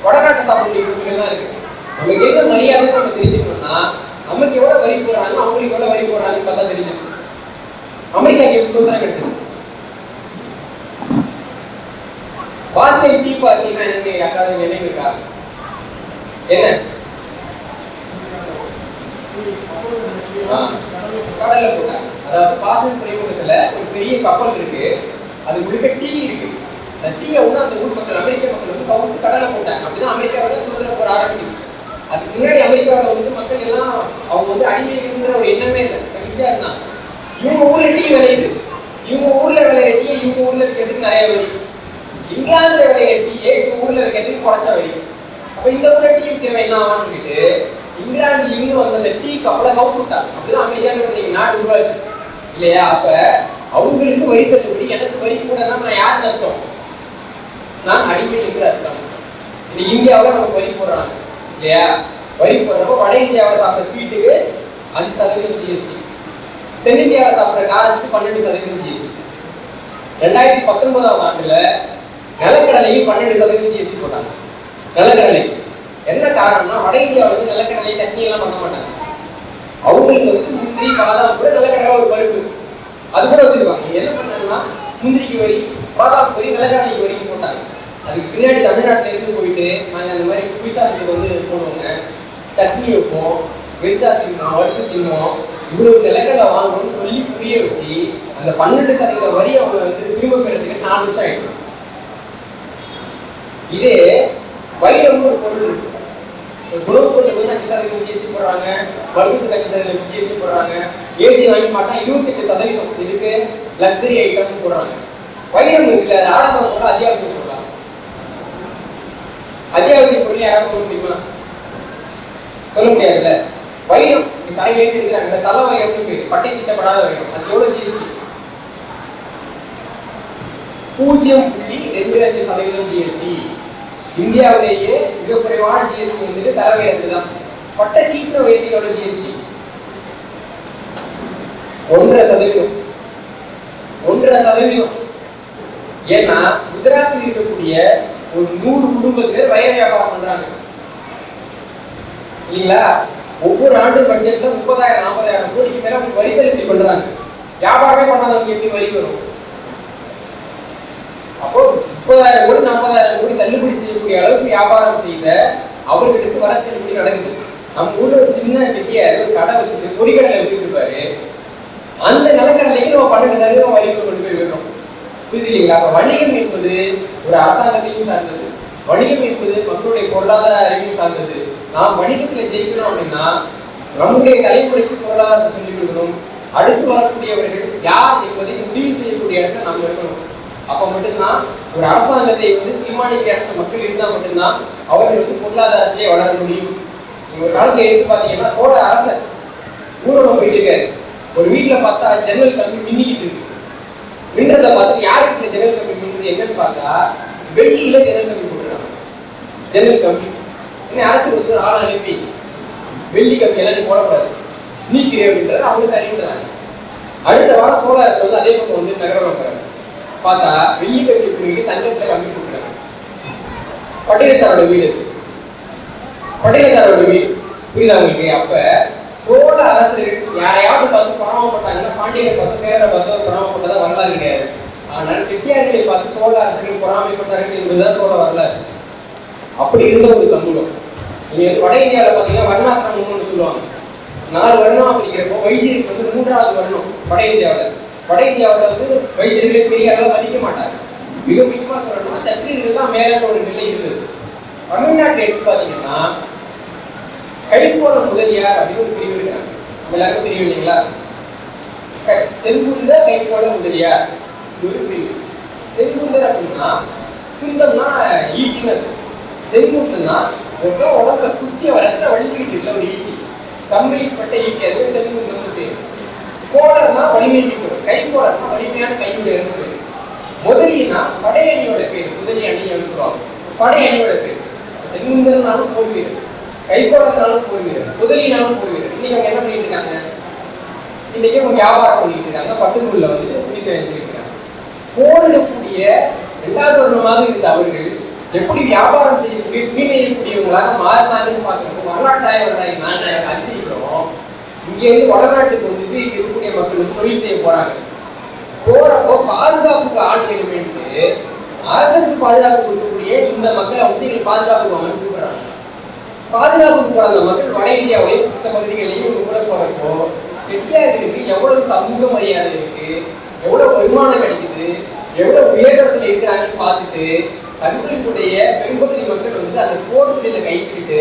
வடநாட்டு சாப்பிடக்கூடிய பொருட்கள்லாம் இருக்கு. நமக்கு என்ன மரியாதை நம்ம தெரிஞ்சுக்கணும்னா, நமக்கு எவ்வளவு வரி போடுறாங்க, அவங்களுக்கு எவ்வளவு வரி போடுறாங்கன்னு பார்த்தா தெரிஞ்சுக்கணும். அமெரிக்காக்கு எப்படி சுதந்திரம் கிடைச்சது? வாட்ஸ்அப் டீ பார்ட்டினா என்ன யாராவது நினைவு இருக்கா? என்ன கடல்ல போட்டாங்க. அதாவது பாசன் துறைமுகத்துல ஒரு பெரிய கப்பல் இருக்கு, அது முழுக்க டீ இருக்கு. அந்த டீயை ஒண்ணு அந்த ஊர் மக்கள், அமெரிக்க மக்கள் வந்து கவுத்து கடல்ல போட்டாங்க. அப்படிதான் அமெரிக்காவோட சுதந்திர போர் ஆரம்பிக்குது. அதுக்கு முன்னாடி அமெரிக்காவில் வந்து மக்கள் எல்லாம் அவங்க வந்து அடிமைங்கிற ஒரு எண்ணமே இல்லை, மகிழ்ச்சியா இருந்தாங்க. இவங்க ஊர்ல டீ விளையுது, இவங்க ஊர்ல விளையிற டீ இவங்க ஊர்ல இருக்கிறதுக்கு நிறைய வரி, இங்கிலாந்துல விளையிற டீயே இவங்க ஊர்ல இருக்கிறதுக்கு குறைச்சா வரி. அப்ப இந்த ஊர்ல டீ விற்கிறவன் என்ன ஆவான்னு சொல்லிட்டு இங்கிலாந்து இருந்து வந்த அந்த டீ கப்பலை கவுத்து விட்டாங்க. அப்படிதான் அமெரிக்கான்னு நாடு உருவாச்சு இல்லையா. அப்ப அவங்களுக்கு வரி தள்ளுபடி, எனக்கு வரி கூட நான் யாருன்னு அர்த்தம்? நான் அடிமை இருக்கிற அர்த்தம். இந்த இந்தியாவில் நமக்கு வரி போடுறாங்க இல்லையா. வரி போடுறப்போ வட இந்தியாவில் சாப்பிட்ற ஸ்வீட்டுக்கு 5% ஜிஎஸ்டி, தென்னிந்தியாவில் சாப்பிட்ற காரத்துக்கு 12% ஜிஎஸ்டி. 2019ஆம் ஆண்டுல நிலக்கடலையும் 12% ஜிஎஸ்டி போட்டாங்க. நிலக்கடலை என்ன காரணம்னா, வட இந்தியாவில் வந்து நிலக்கடலை சட்னி எல்லாம் பண்ண மாட்டாங்க. அவங்களுக்கு வந்து முந்திரி பாதாம் கூட நிலக்கடலை ஒரு பருப்பு அது கூட வச்சிருவாங்க. என்ன பண்ணாங்கன்னா முந்திரிக்கு வரி, பாதாம் வரி, நிலக்கடலைக்கு வரிக்கு போட்டாங்க. அதுக்கு பின்னாடி தமிழ்நாட்டில இருந்து போயிட்டு நாங்கள் அந்த மாதிரி புளிசாதத்துக்கு வந்து போடுவோங்க, சட்னி வைப்போம், வெஜ்ஜா தின்னோம், வறுத்து தின்னோம், இவ்வளவு நிலக்கடலை வாங்கணும்னு சொல்லி புரிய வச்சு அந்த 12% வரி அவங்க வந்து திரும்ப பெறதுக்கு 4 வருஷம் ஆயிடும். இதே வைரம்னு ஒரு பொருள் இருக்கு, உணவுப் பொருளுக்கு வந்து 5% ஜிஎஸ்டி போடுறாங்க, பல்புக்கு 5% ஜிஎஸ்டி போடுறாங்க, ஏசி வாங்கி பார்த்தா 28% இதுக்கு லக்ஸரி ஐட்டம் போடுறாங்க. வைரம் இருக்குல்ல, அது ஆடம்பரம் போட அத்தியாவசியம் போடலாம். அத்தியாவசிய பொருள் யாராவது சொல்ல முடியுமா? சொல்ல முடியாதுல்ல. வைரம் தலையிலேருந்து இருக்கிறாங்க, இந்த தலை வைரம்னு பேரு, பட்டை திட்டப்படாத வைரம், அது எவ்வளவு ஜிஎஸ்டி? 0.25% ஜிஎஸ்டி. இந்தியாவிலேயே மிக குறைவான ஜிஎஸ்டி வந்து தலைவைரத்துக்கு தான். பட்டை தீட்ட வைரத்தோட ஜிஎஸ்டி 1.5%. 1.5%. ஏன்னா குஜராத்தில் இருக்கக்கூடிய ஒரு 100 குடும்பத்தினர் வயல் வியாபாரம் பண்றாங்க இல்லைங்களா. ஒவ்வொரு ஆண்டு பட்ஜெட்ல 30,000-40,000 கோடிக்கு மேல வரி தள்ளுபடி பண்றாங்க. வியாபாரமே பண்ணாதவங்க எப்படி வரி வரும்? அப்போ 30,000 கோடி 40,000 கோடி தள்ளுபடி செய்யக்கூடிய அளவுக்கு வியாபாரம் செய்த அவர்களுக்கு வர தள்ளுபடி நடக்குது. நம்ம ஊர்ல ஒரு சின்ன செட்டியார் ஒரு கடை வச்சுட்டு பொறிக்கடலை வச்சுட்டு இருப்பாரு. அந்த நிலக்கடலைக்கு நம்ம 12% வணிகம் கொண்டு போய் விடுறோம். புரியுது இல்லைங்களா? அப்ப வணிகம் என்பது ஒரு அரசாங்கத்தையும் சார்ந்தது, வணிகம் என்பது மக்களுடைய பொருளாதார அறிவையும் சார்ந்தது. நாம் வணிகத்துல ஜெயிக்கணும் அப்படின்னா நம்முடைய தலைமுறைக்கு பொருளாதாரத்தை சொல்லிக் கொடுக்கணும். அடுத்து வரக்கூடியவர்கள் யார் என்பதை முடிவு செய்யக்கூடிய இடத்துல நாம் இருக்கணும். அப்ப மட்டும்தான் ஒரு அரசாங்கத்தை தீர்மானிக்கிற இடத்துல மக்கள் இருந்தால் மட்டும்தான் அவர்கள் பொருளாதாரத்தையே வளர முடியும். ஒரு காலத்துல எடுத்து பாத்தீங்கன்னா சோழ அரசர் ஊரகம் போயிட்டு இருக்காரு. ஒரு வீட்டுல பார்த்தா ஜன்னல் கம்பி மின்னிக்கிட்டு இருக்கு. மின்னதை பார்த்து யாருக்கு ஜன்னல் கம்பி மின்னுது என்னன்னு பார்த்தா வெள்ளியில ஜன்னல் கம்பி போட்டுருக்காங்க. ஜன்னல் கம்பி அரசு ஆள் அனுப்பி வெள்ளி கம்பி எல்லாம் நீ போடக்கூடாது நீக்கிறேன் அப்படின்றது அவங்க சரின்றாங்க. அடுத்த வாரம் சோழ அரசர் அதே பக்கம் நகரம் வைக்கிறாங்க. பார்த்தா வெள்ளி கம்பி பிடிக்கிட்டு தங்கத்துல கம்பி போட்டுருக்காங்க. பட்டினத்தாரோட வீடு, பட்டினத்தாரோட வீடு புரியுதா உங்களுக்கு? அப்ப சோழ அரசர்கள் யாரையாவது பார்த்து பொறாமப்பட்டாங்கன்னா பாண்டியனை பார்த்து சேரரை பார்த்து பொறாமப்பட்டதா வரலாறு கிடையாது. ஆனால் செட்டியார்களை பார்த்து சோழ அரசர்கள் பொறாமைப்பட்டார்கள் என்பதுதான் சோழ வரலாறு. அப்படி இருந்த ஒரு சமூகம். நீங்க வட இந்தியாவில் பார்த்தீங்கன்னா வர்ணாசிரமம்னு சொல்லுவாங்க. 4 வருணம் படிக்கிறப்போ வைசியருக்கு 3வது வருணம் வட இந்தியாவில். வட இந்தியாவில் வைசியர்களே பெரிய அளவு மதிக்க மாட்டாங்க. மிக முக்கியமாக சொல்லணும்னா சத்திரியர்கள் தான் மேலான ஒரு நிலை இருந்தது. தமிழ்நாட்டில் எடுத்து பார்த்தீங்கன்னா கைப்போல முதலியார் அப்படின்னு ஒரு பிரிவு இருக்காங்க. எல்லாருக்கும் தெரியும் இல்லைங்களா? தென்குந்த கைப்போல முதலியார் ஒரு பிரிவு. தென்குந்தர் அப்படின்னா குந்தம்னா ஈட்டினர். தென்குந்தம்னா உடம்புல குத்திய வரத்துல வலிக்கிட்டு இருக்கல ஒரு ஈட்டி, கம்பளிப்பட்ட ஈட்டி, அது தென்குந்தம்னு பேர். கோலர்னா வலிமைக்கு பேர், கைப்போலர்னா வலிமையான கையுடைய பேர். முதலினா படையணியோட பேர், முதலி அணி அனுப்புவாங்க. படையணியோட பேர். தென்குந்தனாலும் போர் வீரர், கைப்போலர்னாலும் போர் வீரர், முதலினாலும் போர் வீரர். இன்னைக்கு அவங்க என்ன பண்ணிட்டு இருக்காங்க? இன்னைக்கு அவங்க வியாபாரம் பண்ணிட்டு இருக்காங்க. பட்டுக்குள்ள துணிக்க வச்சிருக்காங்க. போரிடக்கூடிய 2வது வருடமாக இருந்த அவர்கள் எப்படி வியாபாரம் செய்யக்கூடிய மீனையக்கூடியவங்களாக மாறினாங்கன்னு பார்க்கணும். வரலாற்று ஆய்வாளரை நாங்கள் அதிசயிக்கிறோம். இங்கேருந்து வடநாட்டுக்கு இங்க இருக்கக்கூடிய மக்கள் தொழில் செய்ய போறாங்க. போறப்போ பாதுகாப்புக்கு ஆள் வேணும் என்று அரசுக்கு பாதுகாப்பு கொடுக்கக்கூடிய இந்த மக்களை பாதுகாப்புக்கு அவங்க கூப்பிடுறாங்க. பாதுகாப்புக்கு போற அந்த மக்கள் வட இந்தியாவிலையும் மற்ற பகுதிகளிலையும் கூட போறப்போ செட்டியாருக்கு எவ்வளவு சமூக மரியாதை இருக்கு, எவ்வளவு வருமானம் கிடைக்குது, எவ்வளவு உயரத்துல இருக்கிறாங்கன்னு பார்த்துட்டு தமிழர்களுடைய பெரும்பகுதி மக்கள் அந்த போர் தொழில கைப்பிட்டு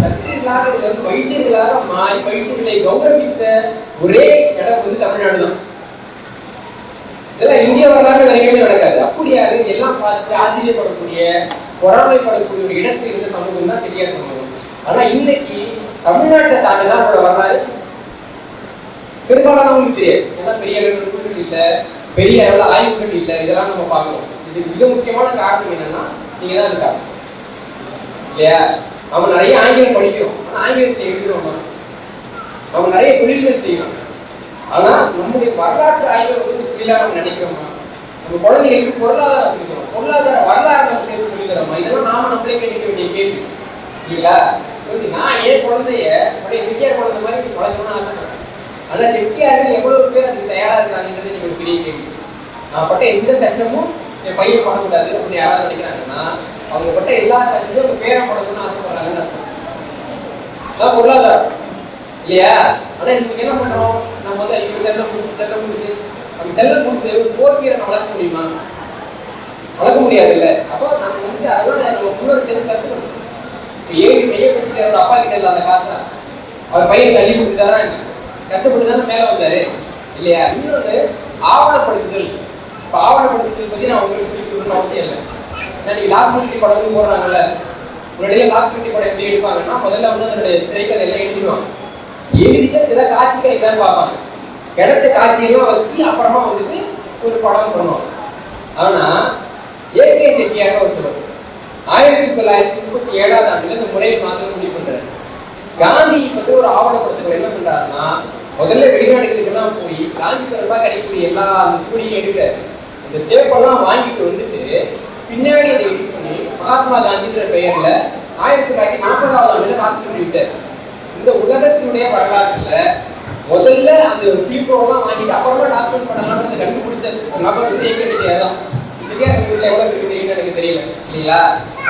சத்திரியர்களாக வைத்தியர்களாக மாறி வைத்தியர்களை கௌரவித்த ஒரே இடம் தமிழ்நாடு தான். இதெல்லாம் இந்திய வரலாறு வரைக்குமே நடக்காது. அப்படியாக எல்லாம் பார்த்து ஆச்சரியப்படக்கூடிய பொறாமைப்படக்கூடிய ஒரு இடத்தில் இருந்த சமூகம் தான் செட்டியார் சமூகம். ஆனா இன்னைக்கு தமிழ்நாட்டை தாண்டிதான் அவரோட வரலாறு பெரும்பாலானவங்களுக்கு தெரியாது. ஏன்னா பெரிய அளவில் இல்லை, பெரிய அளவில் ஆய்வுகள் இல்லை. இதெல்லாம் நம்ம பார்க்கணும். இது மிக முக்கியமான காரணம் என்னன்னா நீங்க தான் இருக்கா இல்லையா? நம்ம நிறைய ஆங்கிலம் படிக்கிறோம், ஆனா ஆங்கிலத்தை எழுதுறோமா? நம்ம நிறைய தொழில்கள் செய்யணும், ஆனா நம்முடைய வரலாற்று ஆய்வு தொழிலா நம்ம நினைக்கிறோமா? நம்ம குழந்தைகளுக்கு பொருளாதாரம் சொல்லிக்கிறோம், பொருளாதார வரலாறு நம்ம சேர்த்து சொல்லிக்கிறோமா? இதெல்லாம் நாம நம்மளே கேட்க வேண்டிய கேள்வி இல்லைங்களா? நான் ஏன் குழந்தைய செட்டியார் குழந்தை மாதிரி வளர்க்கணும்னு ஆசைப்படுறேன். ஆனா செட்டியார்கள் எவ்வளவு பேர் அதுக்கு தயாரா இருக்கிறாங்கிறது நீங்க ஒரு பெரிய கேள்வி. நான் பட்ட எந்த கஷ்டமும் என் பையன் படக்கூடாது அப்படின்னு யாராவது நினைக்கிறாங்கன்னா அவங்க பட்ட எல்லா கஷ்டத்தையும் அவங்க பேரை படணும்னு ஆசைப்படுறாங்கன்னு அதான் பொருளாதாரம் இல்லையா? ஆனா இன்னைக்கு என்ன பண்றோம்? நம்ம இப்போ செல்லம் கொடுத்து நம்ம செல்லம் கொடுத்து போர்வீரனை வளர்க்க முடியுமா? வளர்க்க முடியாது இல்லை. அப்போ நம்ம அதெல்லாம் முன்னோர் கற்றுக்கணும். ஏழு கையை கற்றுட்டு அவரோட அப்பா கிட்ட இல்லாத காசா அவர் பையன் தள்ளி கொடுத்துட்டாரா கஷ்டப்பட்டு தானே மேலே வந்தாரு இல்லையா? இன்னொன்று ஆவணப்படுத்துதல். இப்போ ஆவணப்படுத்துதல் பற்றி நான் உங்களுக்கு சொல்லி கொடுக்கணும்னு அவசியம் இல்லை. இன்னைக்கு லாக்பட்டி படம்னு போடுறாங்கல்ல, முன்னாடியே லாக்பட்டி படம் எப்படி எடுப்பாங்கன்னா முதல்ல அதனுடைய திரைக்கதை எல்லாம் எழுதிடுவாங்க. எழுதிட்டு சில காட்சிகள் என்னன்னு பார்ப்பாங்க. கிடைச்ச காட்சியெல்லாம் வச்சு அப்புறமா ஒரு படம் பண்ணுவாங்க. ஆனா ஏகே செட்டியாக ஒருத்தர் 1937ஆம் ஆண்டுல இந்த முறையை மாற்ற முடிவு பண்றாரு. காந்தி ஒரு ஆவணப்படுத்துகிற என்ன பண்றாருன்னா முதல்ல வெளிநாடுகளுக்கெல்லாம் போய் பிராஞ்சி தொடர்பாக கிடைக்கக்கூடிய எல்லா ஸ்டூடியும் எடுக்கிற இந்த டேப்பெல்லாம் வாங்கிட்டு வந்துட்டு பின்னாடி அதை எடிட் பண்ணி மகாத்மா காந்தின்ற பெயர்ல 1940ஆம் ஆண்டுல மாற்றி விட்டார். இந்த உலகத்தினுடைய வரலாற்றுல முதல்ல அந்த பீப்ரோலாம் வாங்கிட்டு அப்புறமா டாக்குமெண்ட் பண்ணலாம்னு கண்டுபிடிச்ச நபர் வந்து எங்க கிடையாதான். எவ்வளவு இருக்குன்னு எனக்கு தெரியல இல்லைங்களா?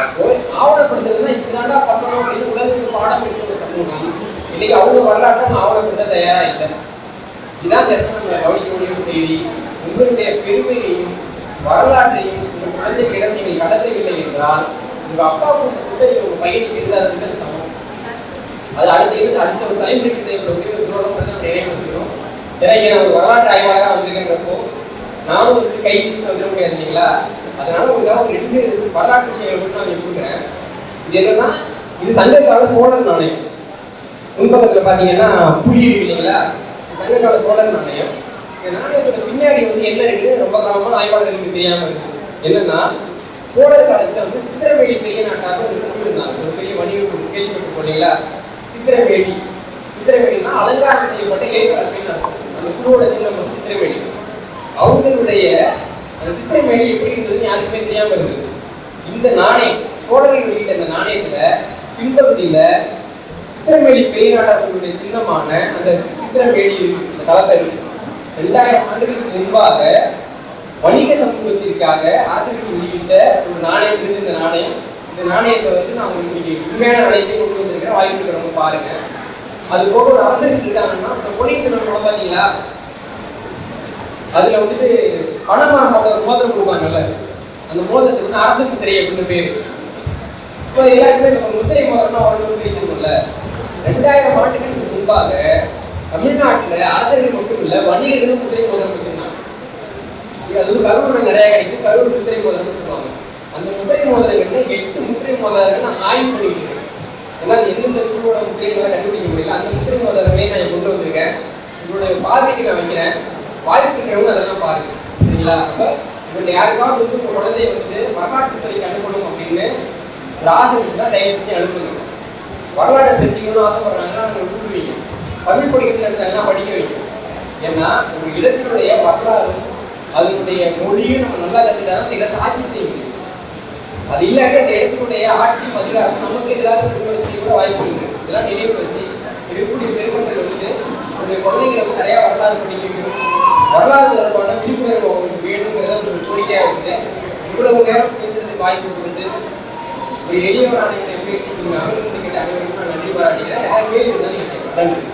அப்போ ஆவணப்படுத்துறதுன்னா இப்படிதாண்டா பண்ணணும் அப்படின்னு உலகத்துக்கு பாடம் எடுத்து சமூகம் இன்னைக்கு அவங்க வரலாற்றை ஆவணப்படுத்த தயாரா இல்லை. இதுதான் இந்த இடத்துல நம்ம கவனிக்க முடியும் செய்தி. உங்களுடைய பெருமையையும் வரலாற்றையும் உங்கள் குழந்தைகளிடம் நீங்கள் கடத்தவில்லை என்றால் உங்க அப்பா கொடுத்த சொத்தை உங்க பையனுக்கு எழுதாதுன்னு சமம். அது அடுத்த ஒரு தலைமுறைக்கு செய்யக்கூடிய ஒரு துரோகம் நினைவு வச்சுக்கணும். ஏன்னா இங்க நான் ஒரு வரலாற்று ஆய்வாளராக வந்திருக்கிறப்போ நானும் வந்து கை வீசிட்டு வந்துட முடியாது இல்லைங்களா? அதனால உங்களுக்காக ஒரு 2 வரலாற்று விஷயங்கள் மட்டும் நான் கொடுக்குறேன். இது என்னன்னா, இது சங்ககால சோழர் நாணயம். முன்பக்கத்துல பாத்தீங்கன்னா புலி இருக்கு இல்லைங்களா? சங்ககால சோழர் நாணயம். இந்த நாணயத்தோட பின்னாடி வந்து என்ன இருக்குது ரொம்ப காலமான ஆய்வாளர்களுக்கு தெரியாம இருக்கு. என்னன்னா, சோழர் காலத்துல வந்து சித்திரவேலி பெரிய நாட்டாக இருந்தாங்க. ஒரு பெரிய வணிகம் கேள்விப்பட்டு போனீங்களா? சித்திரவேலினா அலங்காரம் செய்யப்பட்ட ஏற்பாடு. அந்த குழுவோட சின்னம் சித்திரவேலி. அவங்களுடைய அந்த சித்திரவேலி எப்படி இருந்ததுன்னு யாருக்குமே தெரியாம இருக்குது. இந்த நாணயம் சோழர்கள் வெளியிட்ட அந்த நாணயத்துல பின்பகுதியில சித்திரவேலி பெரிய நாட்டாளர்களுடைய சின்னமான அந்த சித்திரவேலி இந்த களத்தை இருக்கு. 2000 ஆண்டுகளுக்கு முன்பாக வணிக சமூகத்திற்காக ஆசிரியர்கள் வெளியிட்ட ஒரு நாணயம் இருந்து இந்த நாணயத்தை வந்து நான் உங்களுக்கு உண்மையான நாணயத்தை கொண்டு வந்திருக்கிறேன். வாய்ப்பு இருக்கிறவங்க பாருங்க. அது போக ஒரு அரசர்கள் இருக்காங்கன்னா இந்த பொன்னியின் செல்வன் பார்த்தீங்களா? அதுல வந்துட்டு பணமாக ஒரு மோதிரம் கொடுப்பாங்கல்ல, அந்த மோதிரத்துக்கு வந்து அரசு முத்திரை அப்படின்னு பேரு. இப்போ எல்லாருக்குமே இந்த முத்திரை மோதிரம்னா அவர்களுக்கு தெரியும்ல. 2000 ஆண்டுகளுக்கு முன்பாக தமிழ்நாட்டுல அரசர்கள் மட்டும் இல்ல வணிகர்களும் முத்திரை மோதிரம் வச்சிருந்தாங்க. அது ஒரு கருவூர் நிறைய கிடைக்கும். கருவூர் முத்திரை மோதிரம் சொல்லுவாங்க. அந்த முத்திரை மோதிரங்கள்ல 8 முத்திரை மோதிரங்கள் நான் ஆய்வு பண்ணிட்டு இருக்கேன். ஏன்னா எந்தெந்த குழுவோட முத்திரை மோதிரம் கண்டுபிடிக்க முடியல. அந்த முத்திரை மோதிரமே நான் கொண்டு வந்திருக்கேன். உங்களுடைய பார்வைக்கு நான் வைக்கிறேன். வாய்ப்பு இருக்கிறவங்க அதெல்லாம் பாருங்க சரிங்களா? அப்ப இவங்க யாருக்காவது வந்து உங்க குழந்தைய வந்து வரலாற்று துறைக்கு அனுப்பணும் அப்படின்னு ஒரு ஆசை தான் தயவு செஞ்சு அனுப்புங்க. வரலாற்றை தெரிஞ்சுக்கணும்னு ஆசைப்படுறாங்கன்னா அவங்க ஊக்குவிங்க. தமிழ் படிக்கிறது நினைச்சாங்கன்னா படிக்க வைக்கும். ஏன்னா ஒரு இடத்தினுடைய வரலாறும் அதனுடைய மொழியும் நம்ம நல்லா கற்றுக்கிட்டா அந்த இடத்தை ஆட்சி செய்ய முடியும். அது இல்லாட்டி அந்த இடத்தினுடைய ஆட்சியும் அதிகாரம் நமக்கு எதிராக வச்சு கூட வாய்ப்பு இருக்கு. இதெல்லாம் நினைவு வச்சு இருக்கக்கூடிய பெருமக்கள் வந்து உங்களுடைய குழந்தைங்களை வந்து நிறையா வரலாறு படிக்கணும். வரலாறு தொடர்பான விழிப்புணர்வு அவங்களுக்கு வேணுங்கிறத ஒரு கோரிக்கையாக இருக்குது. இவ்வளவு நேரம் பேசுறதுக்கு வாய்ப்பு கொடுத்து ஒரு எளியவரான பேச்சு அவர்களுக்கு கேட்ட அனைவருக்கும் நான் நன்றி பாராட்டுகிறேன். கேள்வி இருந்தால் நீங்கள் நன்றி.